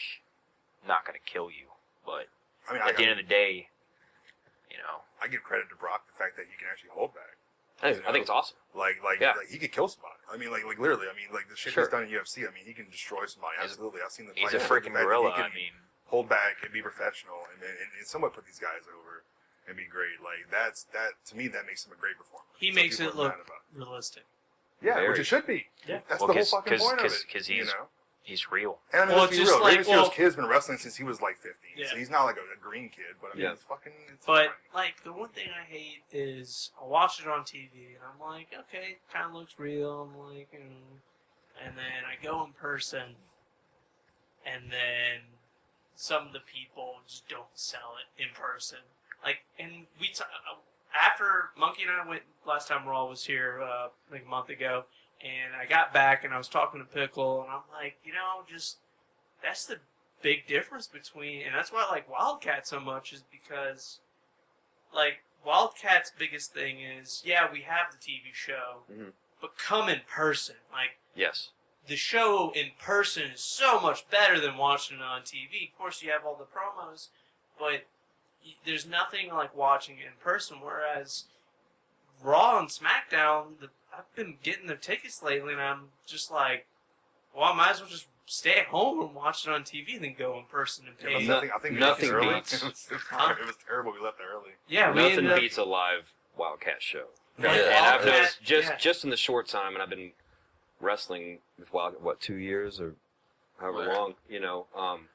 not going to kill you, but at the end of the day, I give credit to Brock the fact that he can actually hold back. I think it's awesome. Like he could kill somebody. I mean, like literally. I mean, like the shit he's done in UFC. I mean, he can destroy somebody. Absolutely, I've seen the. He's a freaking gorilla. I mean, hold back and be professional, and somewhat put these guys over and be great. Like that to me, that makes him a great performer. He makes it look realistic. Yeah, which it should be. Yeah, that's the whole fucking point of it. Because he's real. And I mean, let's be real. Rey Mysterio's kid's been wrestling since he was like 15, so he's not like a green kid. But I mean, it's fucking. But like the one thing I hate is I watch it on TV and I'm like, okay, it kind of looks real. I'm like, and then I go in person, and then some of the people just don't sell it in person. Like, and after Monkey and I went last time Raw was here, like a month ago, and I got back and I was talking to Pickle, and I'm like, just that's the big difference between, and that's why I like Wildkat so much, is because, like, Wildkat's biggest thing is, we have the TV show, but come in person. Like, yes, the show in person is so much better than watching it on TV. Of course, you have all the promos, but there's nothing like watching it in person. Whereas Raw and SmackDown, I've been getting their tickets lately, and I'm just like, well, I might as well just stay at home and watch it on TV than go in person and pay. I think we Nothing left early. beats- It was terrible. We left early. Yeah, we Nothing ended up, beats a live WildKat show. Yeah. And I've Wildkat, noticed yeah. just in the short time, and I've been wrestling with Wildkat, 2 years or however Right. long,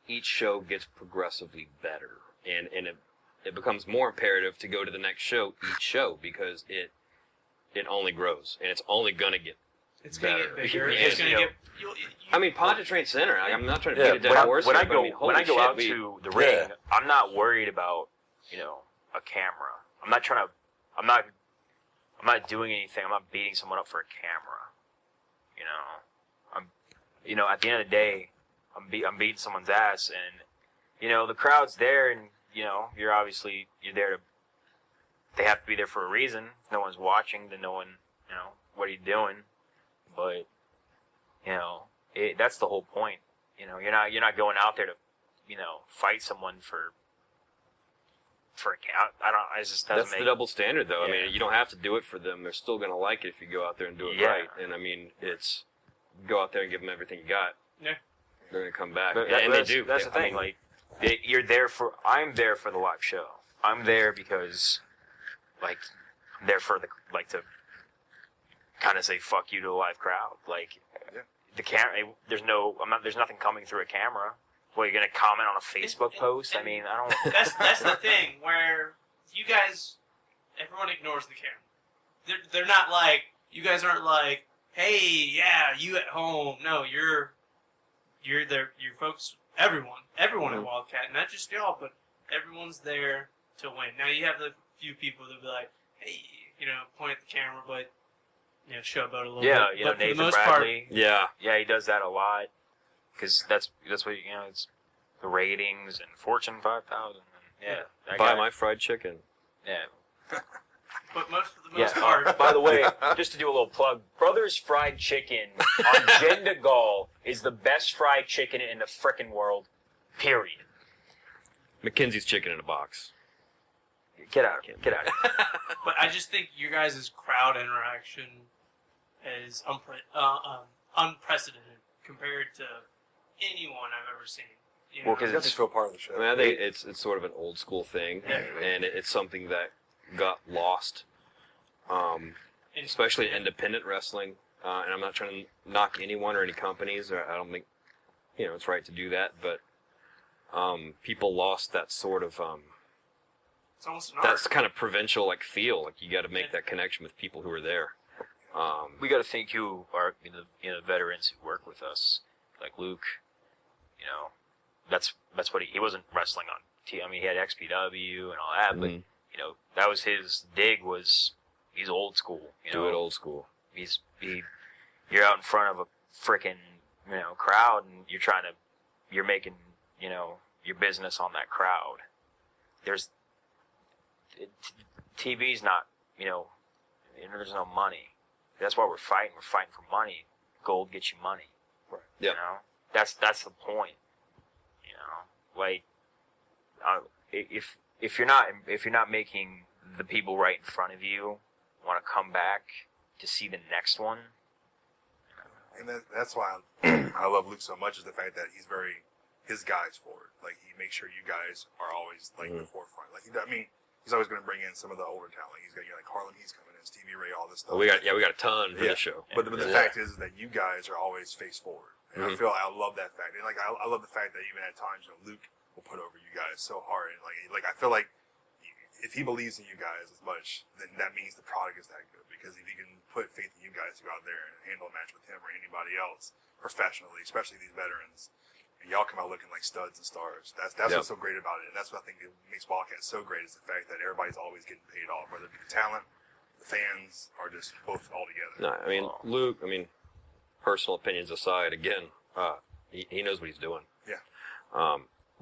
each show gets progressively better, and it becomes more imperative to go to the next show each show because it only grows, and it's only gonna get it's going to better. get bigger. Yeah, It's going to you get. I mean, Pontchartrain Center. I'm not trying to Yeah, beat a dead horse when here, I but go I mean, holy when I go shit, out to the ring, Yeah. I'm not worried about a camera. I'm not trying to. I'm not doing anything. I'm not beating someone up for a camera. At the end of the day, I'm beating someone's ass, and the crowd's there, and you're there to. They have to be there for a reason. If no one's watching, then no one, what are you doing? But that's the whole point. You're not going out there to, fight someone for a count. I don't. It just doesn't That's make the double standard, though. I Yeah. mean, you don't have to do it for them. They're still going to like it if you go out there and do it Yeah. right. And I mean, it's go out there and give them everything you got. Yeah. They're going to come back, But and they that's, do. That's the thing. You're there for. I'm there for the live show. I'm there because, I'm there for to kind of say fuck you to the live crowd. The camera. There's nothing coming through a camera. Well, you're gonna comment on a Facebook post? I mean, I don't. That's the thing where you guys, everyone ignores the camera. They're not like, you guys aren't like, hey, yeah, you at home. No, you're there. You're folks. Everyone at WildKat, not just y'all, but everyone's there to win. Now you have the few people that be like, hey, point at the camera, but showboat a little Yeah, bit. But for the Nathan most Bradley. Yeah. Yeah, he does that a lot because that's what it's the ratings and Fortune 5000. Yeah, that Buy guy. my fried chicken. Yeah. But for the Yeah. most part, By the way, just to do a little plug, Brothers Fried Chicken on Jendagal is the best fried chicken in the frickin' world. Period. McKinsey's chicken in a box. Get out. Get out. but I just think your guys' crowd interaction is unprecedented compared to anyone I've ever seen. Well, 'cause You have to feel part of the show. I mean, I think it's sort of an old school thing, and it's something that got lost, especially in independent wrestling. And I'm not trying to knock anyone or any companies. Or I don't think it's right to do that, but people lost that sort of It's almost an art. that's kind of provincial feel. Like you got to make that connection with people who are there. We got to think who are the veterans who work with us, like Luke. That's what he wasn't wrestling on. I mean, he had XPW and all that, but that was his dig. He's old school. Do it old school. You're out in front of a frickin' crowd, and you're making your business on that crowd. TV's not there's no money. That's why we're fighting. We're fighting for money. Gold gets you money. Right. Yeah. That's the point. If you're not making the people right in front of you want to come back to see the next one. And that's why I love Luke so much, is the fact that he's his guy's forward. He makes sure you guys are always the forefront. He's always going to bring in some of the older talent. He's got Harlan He's coming in, Stevie Ray, all this stuff. We got a ton for the show. But the fact is that you guys are always face forward. And I love that fact. And I love the fact that even at times, Luke will put over you guys so hard. And I feel like if he believes in you guys as much, then that means the product is that good. Because if he can put faith in you guys to go out there and handle a match with him or anybody else professionally, especially these veterans, and y'all come out looking like studs and stars. That's what's so great about it. And that's what I think makes WildKat so great, is the fact that everybody's always getting paid off, whether it be the talent, the fans, or just both all together. No, I mean Luke. Personal opinions aside, again, he knows what he's doing. Yeah.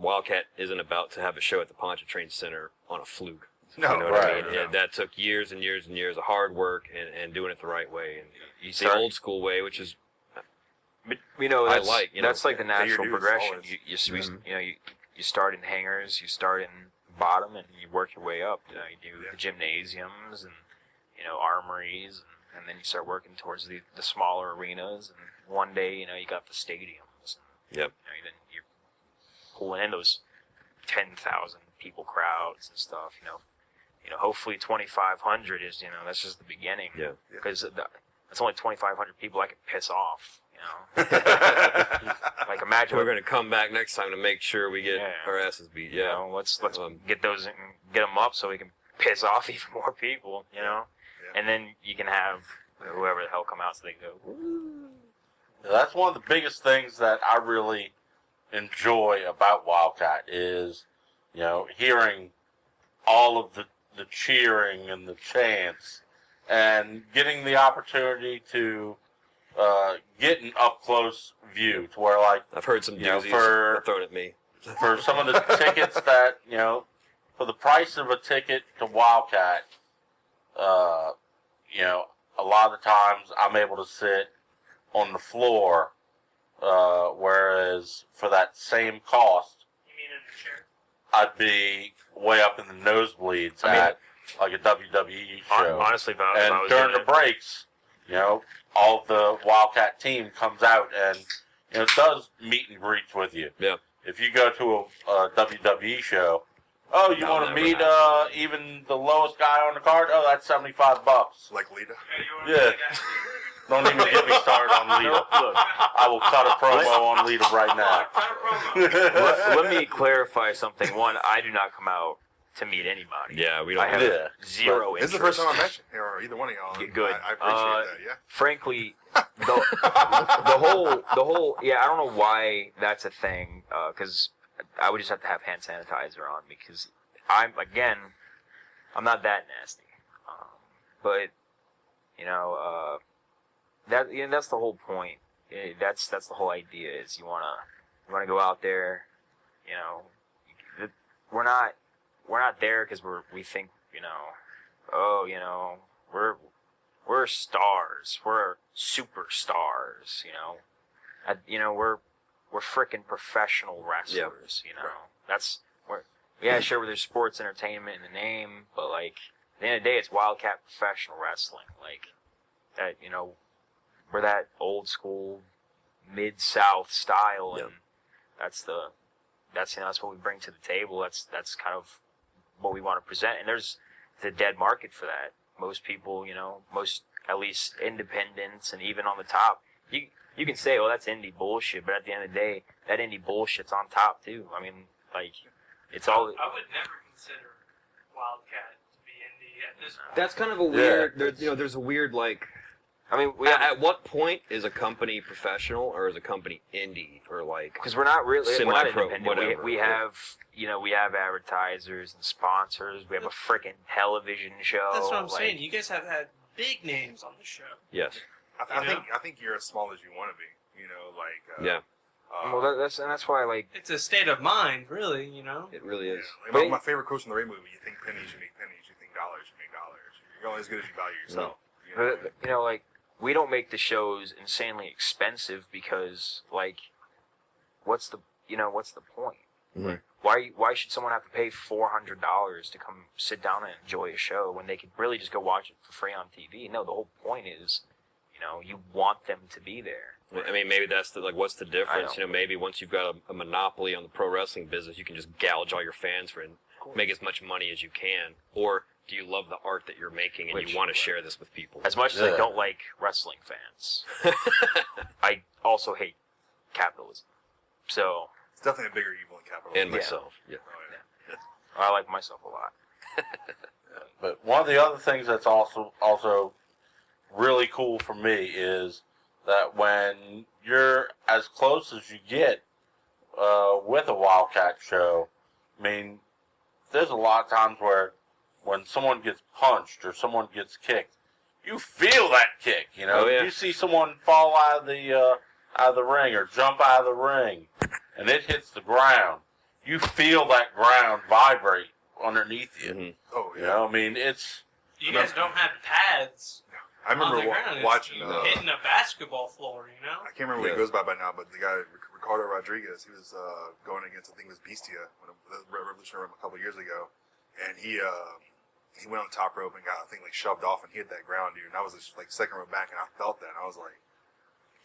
WildKat isn't about to have a show at the Pontchartrain Center on a fluke. No, You know what I right. mean? That took years and years and years of hard work and doing it the right way, and the start- old school way, which is But I like, that's like the that you're natural doing progression. always. You start in hangars, you start in bottom and you work your way up. You know, you do the gymnasiums and, you know, armories, and then you start working towards the smaller arenas, and one day, you know, you got the stadiums. Yep. You know, then you're pulling in those 10,000 people crowds and stuff. You know, hopefully 2,500 is, you know, that's just the beginning. Yeah. Because that's only 2,500 people I can piss off. You know, like imagine We're going to come back next time to make sure we get Yeah. our asses beat. You Yeah. know, let's get those and get them up so we can piss off even more people. You know, and then you can have whoever the hell come out so they can go. Woo. That's one of the biggest things that I really enjoy about Wildkat is, you know, hearing all of the cheering and the chants and getting the opportunity to get an up-close view to where, like, I've heard some you know, doozies thrown at me. for some of the tickets that, you know, for the price of a ticket to Wildkat, you know, a lot of the times I'm able to sit on the floor, whereas for that same cost, You mean in a chair? I'd be way up in the nosebleeds at like a WWE show. Honestly, if I And was during doing the breaks, you know, all of the Wildkat team comes out and, you know, does meet and greets with you. Yeah. If you go to a WWE show, oh, you That'll want to never meet happen. even the lowest guy on the card? Oh, that's $75. Like Lita. Yeah. Don't even get me started on Lita. Look, I will cut a promo on Lita right now. let me clarify something. One, I do not come out to meet anybody. Yeah, we I don't. have Yeah. zero This is interest. the first time I met you, or either one of y'all. Yeah, good. I appreciate that. Yeah. Frankly, the whole yeah, I don't know why that's a thing. Because I would just have to have hand sanitizer on because I'm not that nasty. But you know, that's the whole point. That's the whole idea. Is you wanna go out there. You know, we're not there because we think, you know, oh, you know, we're stars, we're superstars, you know, we're frickin' professional wrestlers, you know, sure, there's sports entertainment in the name, but like at the end of the day, it's Wildkat professional wrestling, like that, you know, we're that old school Mid-South style, and that's what we bring to the table. That's kind of what we want to present, and there's a dead market for that. Most people, you know, at least independents, and even on the top, you can say, oh, that's indie bullshit, but at the end of the day, that indie bullshit's on top too. I mean, like, it's all. I would never consider Wildkat to be indie at this point. That's kind of a weird. There's a weird like. I mean, At what point is a company professional or is a company indie or like? because we're not really we're not Semi-pro, independent. whatever, We right? have, you know, we have advertisers and sponsors. We have a freaking television show. That's what I'm like, saying. You guys have had big names on the show. Yes. I think you're as small as you want to be. You know, like. Yeah. Well, that's why, like, It's a state of mind, really, you know? It really is. Yeah. Like my favorite quote in the Ray movie: you think pennies, you make pennies. You think dollars, you make dollars. You're only as good as you value yourself. You know? but, you know, like, we don't make the shows insanely expensive because, like, what's the point? Right. Why should someone have to pay $400 to come sit down and enjoy a show when they could really just go watch it for free on TV? No, the whole point is, you know, you want them to be there. I mean, maybe that's what's the difference? I know. You know, maybe once you've got a monopoly on the pro wrestling business, you can just gouge all your fans for and make as much money as you can. Or do you love the art that you're making and you want to share this with people? As much as I don't like wrestling fans, I also hate capitalism. So It's definitely a bigger evil than capitalism. And myself. Yeah. Oh, yeah. I like myself a lot. But one of the other things that's also really cool for me is that when you're as close as you get with a Wildkat show, I mean, there's a lot of times where when someone gets punched or someone gets kicked, you feel that kick. You know, Oh, yeah. you see someone fall out of the ring or jump out of the ring, and it hits the ground. You feel that ground vibrate underneath you. Mhm. Oh You yeah. know, I mean, it's You guys don't have pads I on the remember ground. It's watching. hitting a basketball floor, you know? I can't remember what Yeah. he goes by now, but the guy Ricardo Rodriguez. He was going against, I think it was Bestia, when the Revolution Rumble a couple years ago, and he went on the top rope and got, I think, like shoved off and hit that ground, dude. And I was just like second row back, and I felt that, and I was like,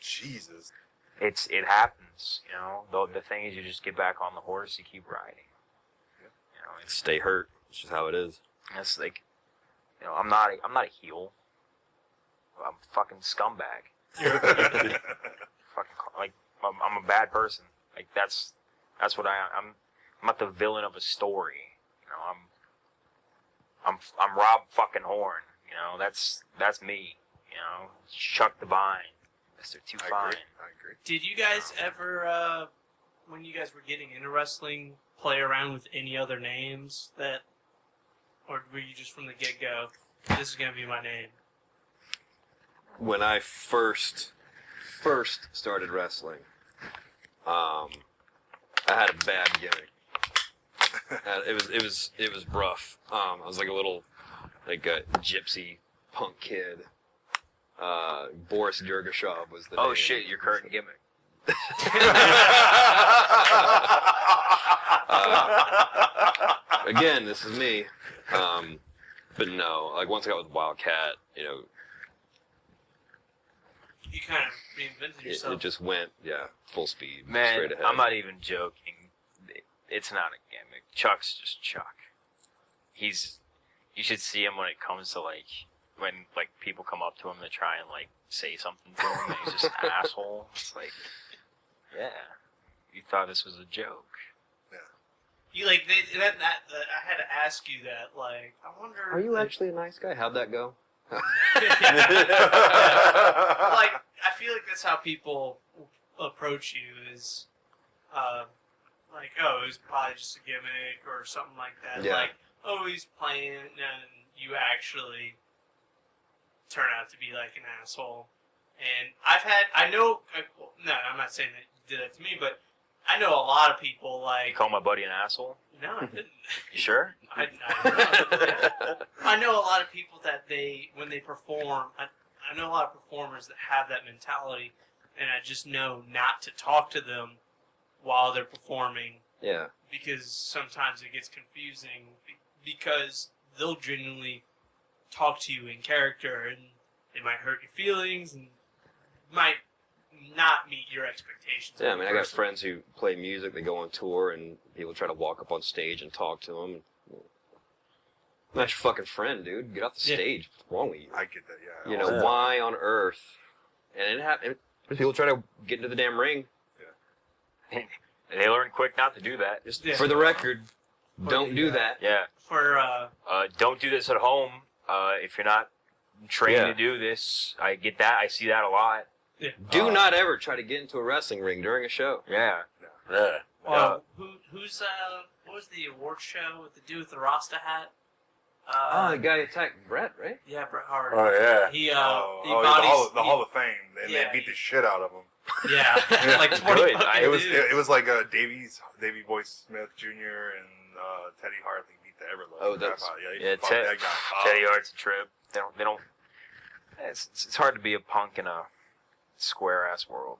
Jesus. It happens, you know. The thing is, you just get back on the horse, you keep riding. Yep. You know, Stay hurt. It's just how it is. it's like, you know, I'm not a heel. I'm a fucking scumbag. Fucking like I'm a bad person. Like that's what I am. I'm not the villain of a story. You know, I'm Rob fucking Horn. You know, that's me. You know, Chuck Devine, Mr. Too Fine. I agree. Did you guys ever, when you guys were getting into wrestling, play around with any other names that, or were you just from the get-go, this is going to be my name? When I first started wrestling, I had a bad gimmick. It was rough. I was like a little, like a gypsy punk kid. Boris Gergashov was the name. Oh shit, your current gimmick. Again, this is me. But no, like once I got with WildKat, you know, You kind of reinvented yourself. it just went, full speed, Man, straight ahead. I'm not even joking. It's not a gimmick. Chuck's just Chuck. You should see him when it comes to when people come up to him to try and say something to him, and he's just an asshole. It's like, yeah, you thought this was a joke. You I had to ask you that. I wonder. Are you actually a nice guy? How'd that go? I feel like that's how people approach you is, oh, it was probably just a gimmick or something like that. Yeah. Oh, he's playing, and you actually turn out to be an asshole. And I'm not saying that you did that to me, but I know a lot of people You call my buddy an asshole? No, I didn't. You sure? I know a lot of people that when they perform, I know a lot of performers that have that mentality, and I just know not to talk to them while they're performing. Yeah. Because sometimes it gets confusing because they'll genuinely talk to you in character, and they might hurt your feelings and might not meet your expectations. Yeah, I mean, I got friends who play music, they go on tour, and people try to walk up on stage and talk to them. I'm not your fucking friend, dude. Get off the stage. What's wrong with you? I get that, yeah. You know, why on earth? And people try to get into the damn ring. They learn quick not to do that. Just for the record, don't do that. Yeah. Don't do this at home. If you're not trained to do this, I get that. I see that a lot. Yeah. Do not ever try to get into a wrestling ring during a show. Yeah. What was the award show with the dude with the Rasta hat? The guy attacked Brett, right? Yeah, Bret Hart. Oh, yeah. He the bodies Hall of Fame. And Yeah, they beat the shit out of him. Yeah, 20 fucking It was dudes. Davey Boy Smith Jr. and Teddy Hart. They beat the Everlast. Oh, that's that guy. Teddy Hart's a trip. They don't. It's hard to be a punk in a square ass world.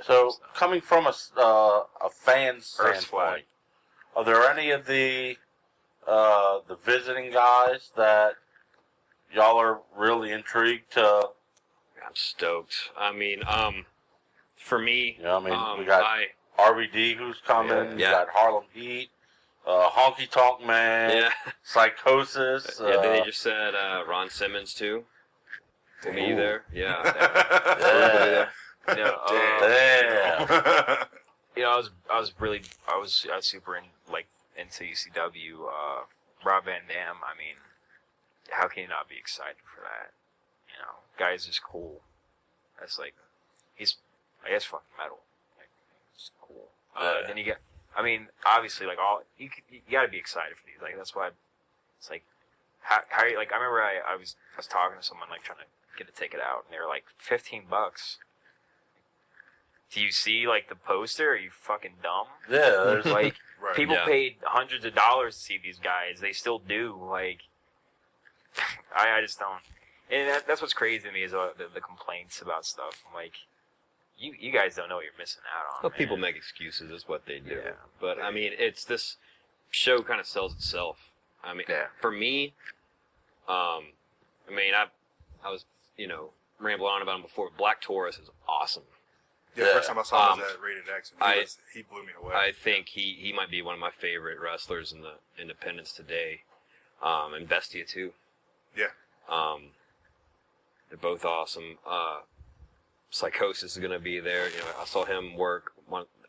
So, coming from a fan's Earth's standpoint, are there any of the visiting guys that y'all are really intrigued to? I'm stoked. I mean, for me, You know, we got RVD who's coming. Yeah. We got Harlem Heat, Honky Tonk Man, Psychosis. then they just said Ron Simmons too. To me there, yeah. Damn. I was super into ECW. Rob Van Dam. I mean, how can you not be excited for that? You know, guy's just cool. That's he's fucking metal. It's cool. Then you get, obviously, you gotta be excited for these. That's why it's how you I remember I was talking to someone trying to get a ticket out, and they were $15. Do you see the poster? Are you fucking dumb? Yeah, there's People paid hundreds of dollars to see these guys. They still do. I just don't. And that's what's crazy to me is the complaints about stuff. I'm you guys don't know what you're missing out on. Well, man. people make excuses. Is what they do. Yeah. But I mean, it's this show kind of sells itself. I mean, Yeah. for me, I mean, I was rambling on about him before. Black Taurus is awesome. Yeah, first time I saw him was at Rated X, and he blew me away. I think he might be one of my favorite wrestlers in the independents today, and Bestia too. Yeah. They're both awesome. Psychosis is going to be there. I saw him work.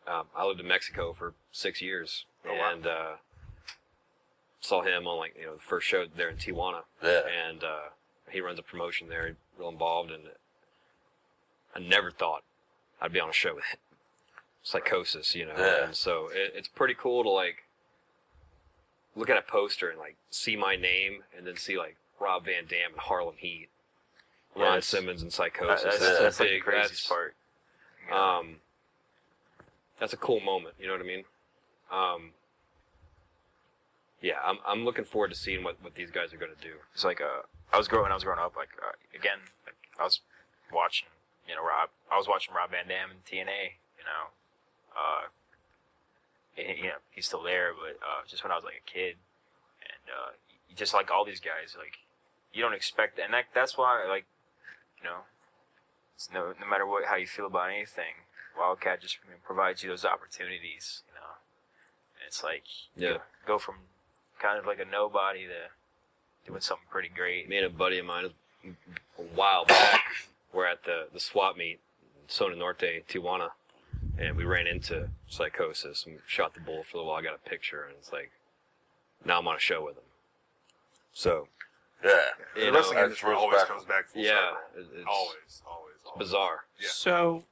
I lived in Mexico for 6 years, and saw him on the first show there in Tijuana. Yeah. And he runs a promotion there, real involved, and I never thought I'd be on a show with Psychosis, Yeah. And so it's pretty cool to look at a poster and see my name, and then see Rob Van Dam and Harlem Heat, Yeah, Ron that's- Simmons and Psychosis. That's like the big. craziest part. That's a cool moment. You know what I mean? Yeah, I'm looking forward to seeing what these guys are going to do. It's like I was growing up, I was watching Rob Van Dam in TNA, he's still there, but just when I was a kid, and just all these guys, you don't expect, and that's why it's no matter how you feel about anything, Wildkat just provides you those opportunities, and it's go from kind of a nobody to doing something pretty great. Me and a buddy of mine, a while back, were at the swap meet in Zona Norte, Tijuana, and we ran into Psychosis and shot the bull for a little while. I got a picture, and it's now I'm on a show with him. So, Yeah. The wrestling that's industry always respectful. comes back full yeah, circle. it's Always. bizarre. Yeah. So,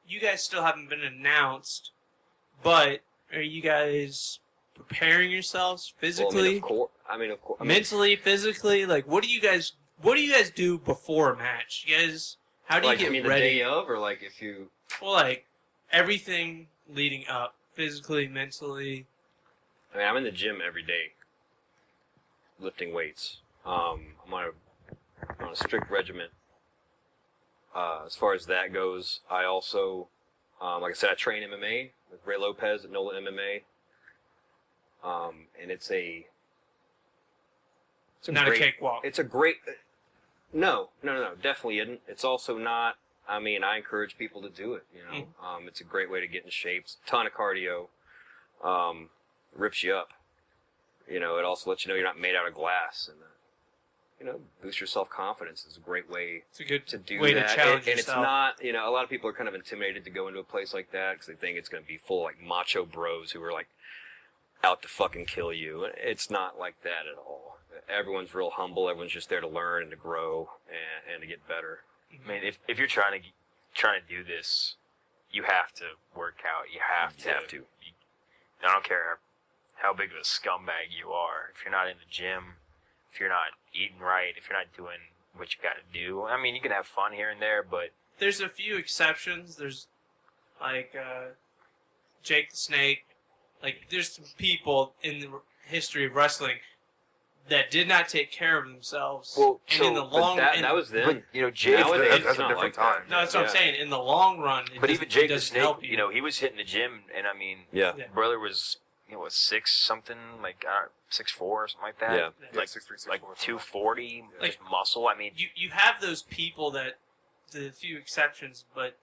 you guys still haven't been announced, but are you guys preparing yourselves physically, Well, of course. mentally, physically? What do you guys do before a match? You guys, how do you get the ready? day of, or if you. Well, everything leading up, physically, mentally. I'm in the gym every day, lifting weights. I'm on a strict regimen. As far as that goes, I also, like I said, I train MMA with Ray Lopez at NOLA MMA. And it's Not great, a cakewalk. It's a great. No, definitely isn't. It's also not. I encourage people to do it. It's a great way to get in shape. It's a ton of cardio. Rips you up. It also lets you know you're not made out of glass, and boost your self-confidence is a great way It's a good to do way that. to challenge and it's yourself. not, a lot of people are kind of intimidated to go into a place like that because they think it's going to be full of macho bros who are out to fucking kill you. It's not like that at all. Everyone's real humble. Everyone's just there to learn and to grow and to get better. I mean, if you're trying to do this, you have to work out. You have to. I don't care how big of a scumbag you are. If you're not in the gym, if you're not eating right, if you're not doing what you got to do, you can have fun here and there, but There's a few exceptions. There's Jake the Snake. There's some people in the history of wrestling that did not take care of themselves. Well, and in the long that was then. but Jake. Nowadays, That's it's a not different like time. that. no, that's what I'm saying. In the long run, But even Jake the doesn't Snake, help you. he was hitting the gym, and Yeah. Yeah. brother was 6 something, 6'4" or something like that. Yeah. Yeah, 6'3", 6'4", 240, Like- muscle. You have those people that, the few exceptions, but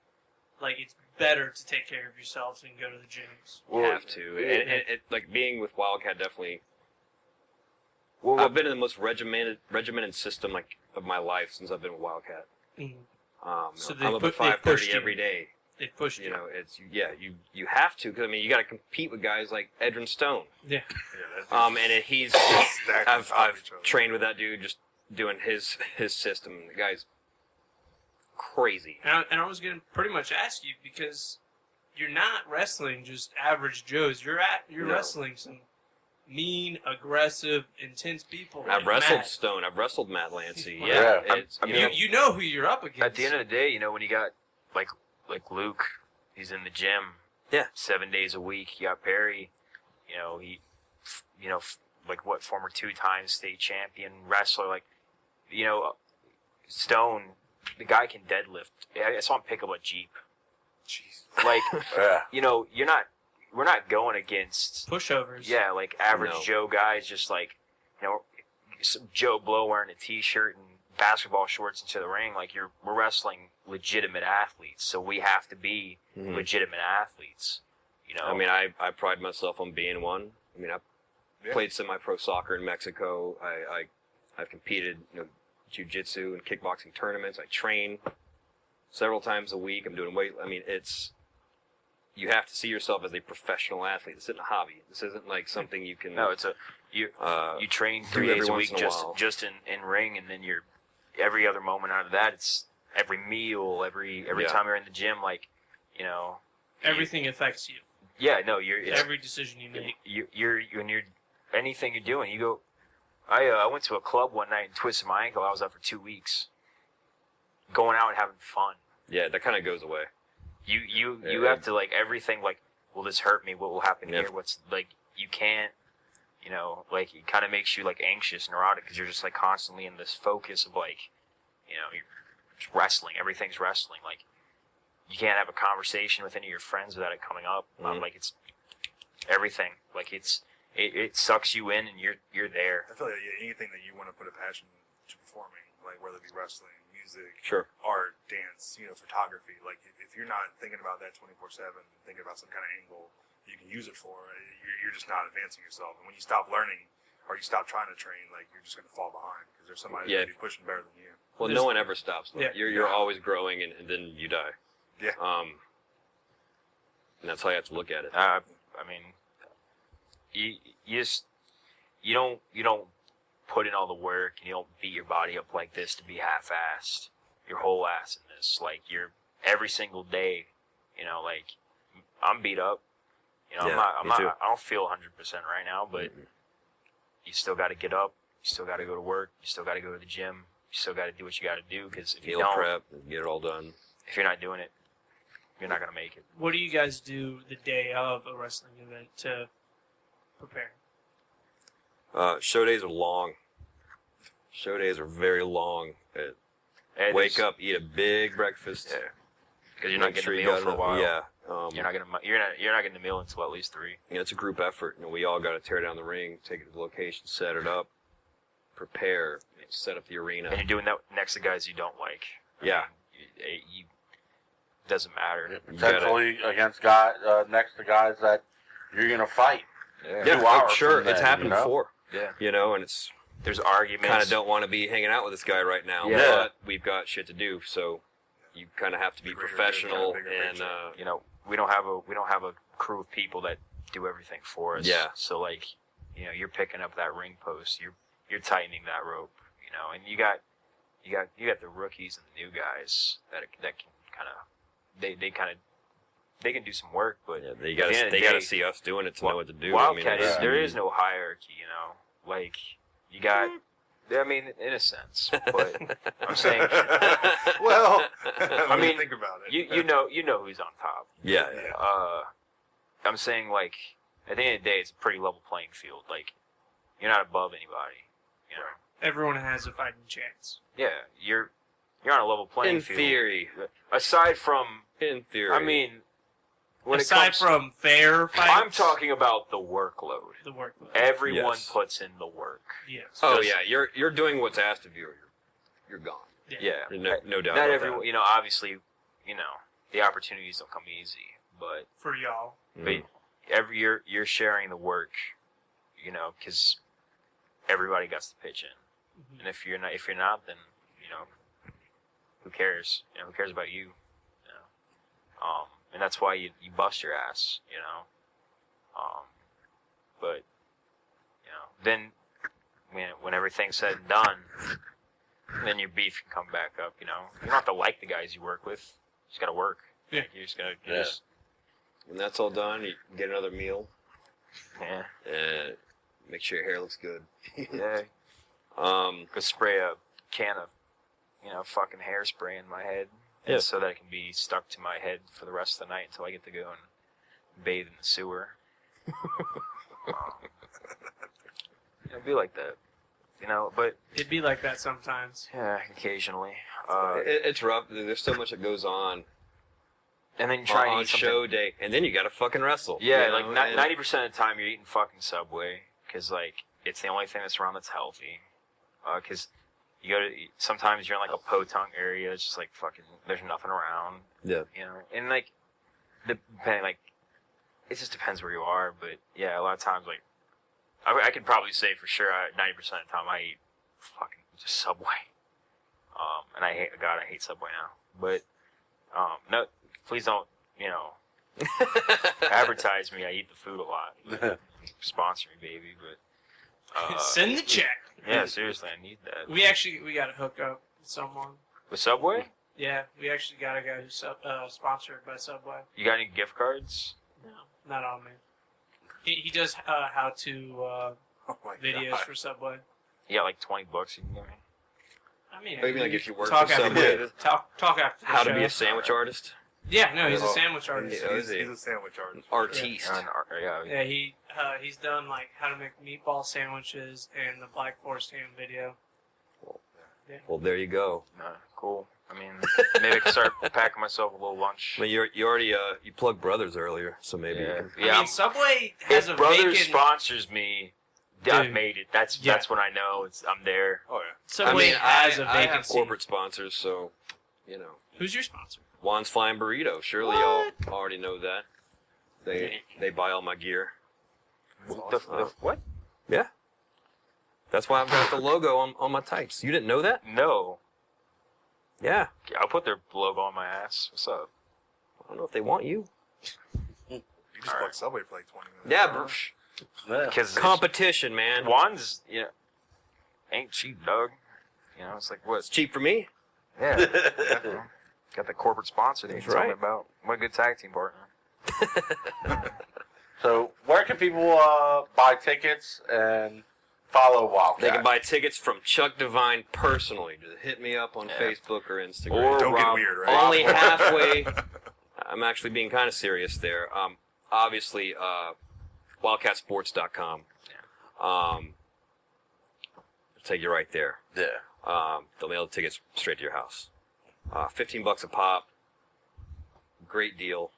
it's better to take care of yourselves and go to the gyms. You have to. And it, being with Wildkat definitely. I've been in the most regimented system of my life since I've been with Wildkat. So I'm up at 5:30 every day. They pushed you. It's you have to because you got to compete with guys like Edrin Stone. Yeah. And he's Stacked on top of I've each other. trained with that dude just doing his system. The guy's crazy. And I was going to pretty much ask you because you're not wrestling just average Joes. You're No. wrestling some mean, aggressive, intense people. I've like wrestled Matt. Stone. I've wrestled Matt Lancey. Yeah. Yeah, it's You know who you're up against. At the end of the day, when you got like Luke, he's in the gym, Yeah. 7 days a week. You got Perry, former 2-time state champion wrestler, Stone, the guy can deadlift. I saw him pick up a Jeep Jeez. Like, Yeah. you know, we're not going against, Pushovers. yeah, like average No. Joe guys, just like, you know, some Joe Blow wearing a t-shirt and basketball shorts into the ring. Like, we're wrestling legitimate athletes, so we have to be legitimate athletes. You know, I mean, I pride myself on being one. I mean, I played semi-pro soccer in Mexico. I've competed, jiu-jitsu and kickboxing tournaments. I train several times a week. I'm doing weight. I mean, you have to see yourself as a professional athlete. This isn't a hobby. This isn't like something you can. no, you train 3 do every days a once week in a while. just in ring, and then you're every other moment out of that. It's every meal, every time you're in the gym. Like, you know, Everything affects you. yeah, no, it's, Every decision you make. you're when you're anything you're doing, you go. I went to a club one night and twisted my ankle. I was up for 2 weeks, going out and having fun. Yeah, that kind of goes away. You have to, like, everything, like, will this hurt me? What will happen Yeah. here? What's, like, you can't, you know, like, it kind of makes you, like, anxious, neurotic, because you're just, like, constantly in this focus of, like, you know, you're just wrestling. Everything's wrestling. Like, you can't have a conversation with any of your friends without it coming up. Like, it's everything. Like, it sucks you in, and you're there. I feel like anything that you want to put a passion to performing, like whether it be wrestling, music, Sure. art, dance, photography. Like if you're not thinking about that 24/7, thinking about some kind of angle you can use it for, you're just not advancing yourself. And when you stop learning or you stop trying to train, like you're just going to fall behind because there's somebody Yeah. who's gonna be pushing better than you. Well, no one ever stops. Yeah. You're always growing, and then you die. Yeah. And that's how you have to look at it. I mean, you don't put in all the work, and you don't beat your body up like this to be half-assed. Your whole ass in this, like you're every single day. Like I'm beat up. I'm me not. too. I don't feel 100% right now, but you still got to get up. You still got to go to work. You still got to go to the gym. You still got to do what you got to do, because if you Meal don't, prep, get it all done. if you're not doing it, you're not gonna make it. What do you guys do the day of a wrestling event to prepare? Show days are long. Show days are very long. Hey, Wake up, eat a big breakfast. Yeah. Because you're not Make sure getting you the meal got for a while. Yeah. You're not getting the meal until at least 3. It's a group effort. We all got to tear down the ring, take it to the location, set it up, prepare, set up the arena. And you're doing that next to guys you don't like. Yeah. You doesn't matter. Potentially against next to guys that you're gonna fight. Yeah, 2 hours sure. from It's then, happened you know? before. Yeah. And it's There's arguments. kind of don't want to be hanging out with this guy right now, Yeah. but we've got shit to do, so you kind of have to be Bigger professional picture, and bigger We don't have a crew of people that do everything for us. Yeah. So like, you're picking up that ring post. You're tightening that rope. And you got the rookies and the new guys that can kind of they can do some work, but yeah, at they the end of the got to day, see us doing it to know what to do. Wildkat it's- there is no hierarchy, Like, you got, in a sense, but I'm saying, Well, I mean, think about it. you know who's on top. yeah. I'm saying, like, at the end of the day, it's a pretty level playing field. Like, you're not above anybody. Everyone has a fighting chance. Yeah, you're on a level playing In field. theory. Aside from, In theory. I mean, when Aside it comes, from fair fights, I'm talking about the workload. the work. Everyone Yes. puts in the work. Yes. Oh just- yeah, you're doing what's asked of you. Or you're gone. Yeah, No doubt Not about everyone, obviously, the opportunities don't come easy, but For y'all. that. every year you're sharing the work, because everybody got to pitch in. Mhm. And if you're not, then who cares? Who cares about you? And that's why you bust your ass. But then when everything's said and done, then your beef can come back up. You don't have to like the guys you work with. You just gotta work. Yeah. You're just gonna. Yeah. When that's all done, you get another meal. Yeah. Make sure your hair looks good. Yeah. Go spray a can of, fucking hairspray in my head. Yeah. So that it can be stuck to my head for the rest of the night until I get to go and bathe in the sewer. It'll be like that. But It'd be like that sometimes. yeah, occasionally. It's rough. There's so much that goes on And then you try and on eat something. show day, and then you got to fucking wrestle. Yeah, you like know, and- 90% of the time you're eating fucking Subway because like it's the only thing that's around that's healthy. Because you go to sometimes you're in like a podunk area. It's just like fucking there's nothing around. Yeah. You know, and like depending like it just depends where you are. But yeah, a lot of times like I could probably say for sure 90% of the time I eat fucking just Subway. And I hate Subway now. But no, please don't advertise me. I eat the food a lot. Sponsor me, baby. But Send the check. yeah, seriously, I need that. We got to hook up with someone. With Subway, Yeah, we actually got a guy who's sponsored by Subway. you got any gift cards? No, not on me. He does how to Oh my videos God. for Subway. You got like $20 you can give me. I mean, Maybe like if you work talk for after Subway. the, talk after the How to show. be a sandwich artist? Yeah, no, he's a Oh, sandwich artist. Yeah. He's a sandwich artist. Artiste. Yeah, he's done like how to make meatball sandwiches and the Black Forest ham video. Well, there you go. Cool. I mean, maybe I can start packing myself a little lunch. I mean, you already you plugged Brothers earlier, so maybe you Yeah, can. I mean, Subway has if a Brothers vacant. sponsors me, I've Dude. made it. That's when I know I'm there. Oh yeah. Subway has a I have vacancy. corporate sponsors, so Who's your sponsor? Juan's Flying Burrito. Surely y'all already know that. They buy all my gear. The what? Yeah. That's why I've got the logo on my tights. You didn't know that? No. Yeah. Yeah, I'll put their logo on my ass. What's up? I don't know if they want you. You just bought Subway for like 20 minutes. Yeah, bro. Yeah. Because Competition, man. Juan's ain't cheap, dog. It's like what? It's cheap for me. Yeah. Got the corporate sponsor that you're That's talking right. about. What a good tag team partner. So, where can people buy tickets and follow Wildkat? They can buy tickets from Chuck Devine personally. Just hit me up on Facebook or Instagram. Or Don't get Rob- weird, right? Only halfway. I'm actually being kind of serious there. Obviously, WildKatSports.com. I'll take you right there. Yeah. They'll mail the tickets straight to your house. $15 a pop. Great deal.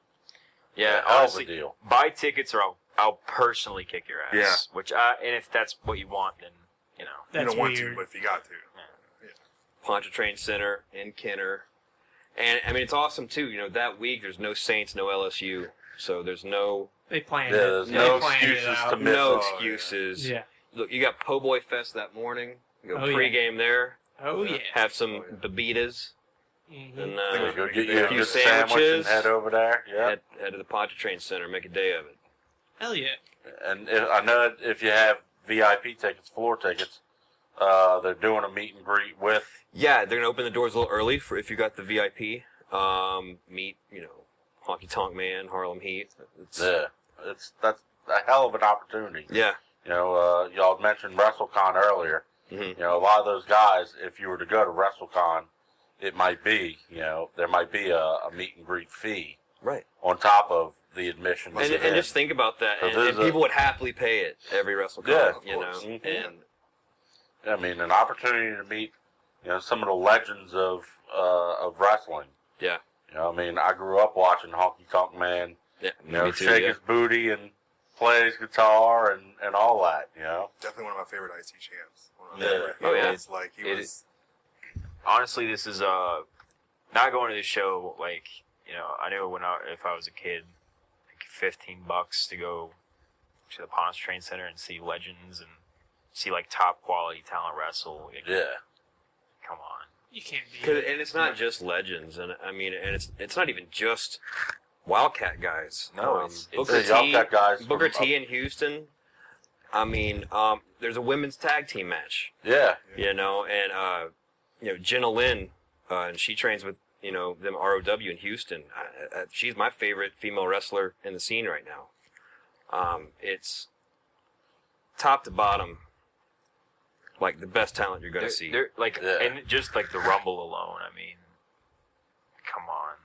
Yeah, Hell of a honestly, deal. buy tickets or I'll personally kick your ass. Yeah. Which and if that's what you want, then That's you don't want weird. to, but if you got to. Pontchartrain Center in Kenner. And, I mean, it's awesome, too. That week, there's no Saints, no LSU. So there's no They planned Yeah, it. there's They no planned it excuses out. to miss no it. excuses. Yeah. Look, you got Po' Boy Fest that morning. You go Oh, yeah. pregame there. Oh yeah. Have some bebitas. Mhm. And Go get you a few good sandwich and sandwiches. head over there. Yeah. head to the Pontchartrain Center. Make a day of it. Hell yeah. And I know if you have VIP tickets, floor tickets, they're doing a meet and greet with. Yeah, they're gonna open the doors a little early for if you got the VIP. Meet Honky Tonk Man, Harlem Heat. That's a hell of an opportunity. Yeah. Y'all mentioned WrestleCon earlier. Mhm. A lot of those guys, if you were to go to WrestleCon, it might be, there might be a meet and greet fee Right. on top of the admission. And just think about that. So And there's people would happily pay it every WrestleCon. Yeah, of you course. know. Mhm. And I mean, an opportunity to meet, some of the legends of wrestling. yeah. I mean, I grew up watching Honky Tonk Man, Yeah. Me too. shake Yeah. his booty and play his guitar and all that, Definitely one of my favorite IC champs. One of my Yeah. favorite Oh, yeah. heels. Like, he It was. honestly, this is not going to this show. Like I knew if I was a kid, like $15 to go to the Pontchartrain Center and see legends and see like top quality talent wrestle. Like, Yeah. come on. You can't be. And it's not just legends, and I mean, and it's not even just Wildkat guys. No, it's Booker y'all T, got guys from Booker T in Houston. I mean, there's a women's tag team match, Yeah. and Jenna Lynn, and she trains with them ROW in Houston. She's my favorite female wrestler in the scene right now. It's top to bottom, like the best talent you're gonna see. They're like, Yeah. and just like the Rumble alone. I mean, come on.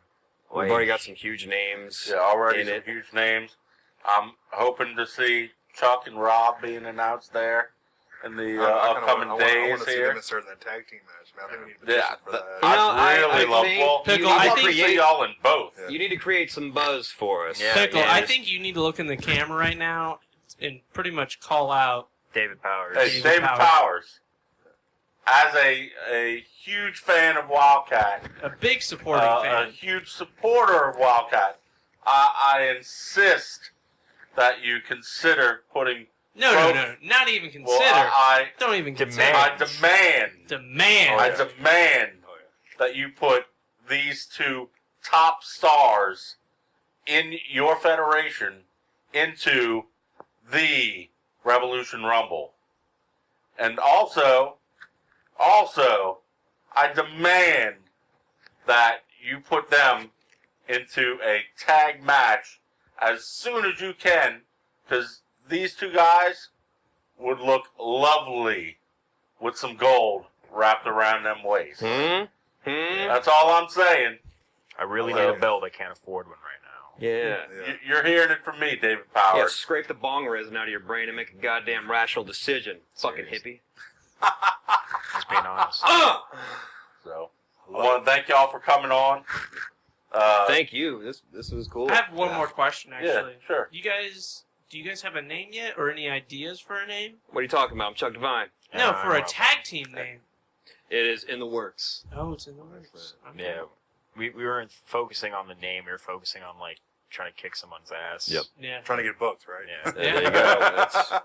We've already got some huge names. Yeah, already in some it. huge names. I'm hoping to see Chuck and Rob being announced there. in the I upcoming want days to see here. them insert in that tag team match, man. I think we need to Yeah, for that. I really love. think Well, Pickle, I'd I love to think- see y'all in both. Yeah. You need to create some buzz for us. Yeah, Pickle, yeah. I think you need to look in the camera right now and pretty much call out. David Powers. Hey, David Powers. As a huge fan of Wildkat, A big supporting a fan. huge supporter of Wildkat, I insist that you consider putting. No, not even consider. Well, Don't even consider. I demand. Demand. I demand that you put these two top stars in your federation into the Revolution Rumble. And also, I demand that you put them into a tag match as soon as you can, because these two guys would look lovely with some gold wrapped around them waists. That's all I'm saying. I really need a belt. I can't afford one right now. Yeah. You're hearing it from me, David Yeah, Powers. scrape the bong resin out of your brain and make a goddamn rational decision. Fucking hippie. Just being honest. So, I want to thank y'all for coming on. Thank you. This was cool. I have one more question, actually. Yeah, sure. Do you guys have a name yet, or any ideas for a name? What are you talking about? I'm Chuck Devine. No, for a tag team name. It is in the works. Oh, it's in the works. Okay. Yeah, we weren't focusing on the name. We were focusing on like trying to kick someone's ass. Yep. Yeah. Trying to get booked, right? Yeah. There you go. That's the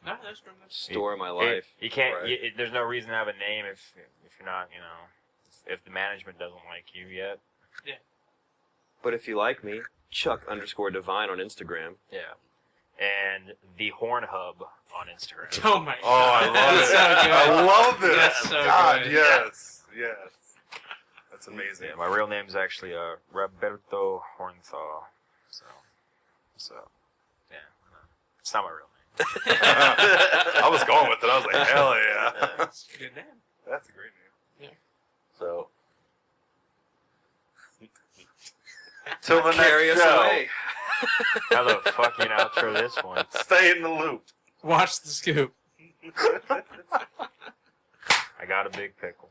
No, that's pretty much. story of my life. You can't. Right. There's no reason to have a name if you're not. You know, if the management doesn't like you yet. But if you like me, Chuck_Devine on Instagram. Yeah. And the Horn Hub on Instagram. Oh my god. Oh, I love it. That's so good. I love this. That's so God, good. yes. That's amazing. Yeah, my real name is actually Roberto Hornthaw. So yeah, it's not my real name. I was going with it. I was like, hell yeah. That's a good name. That's a great name. So, till the Carry next us show, away. How the fuck you outro this one? stay in the loop. Watch the scoop. I got a big pickle.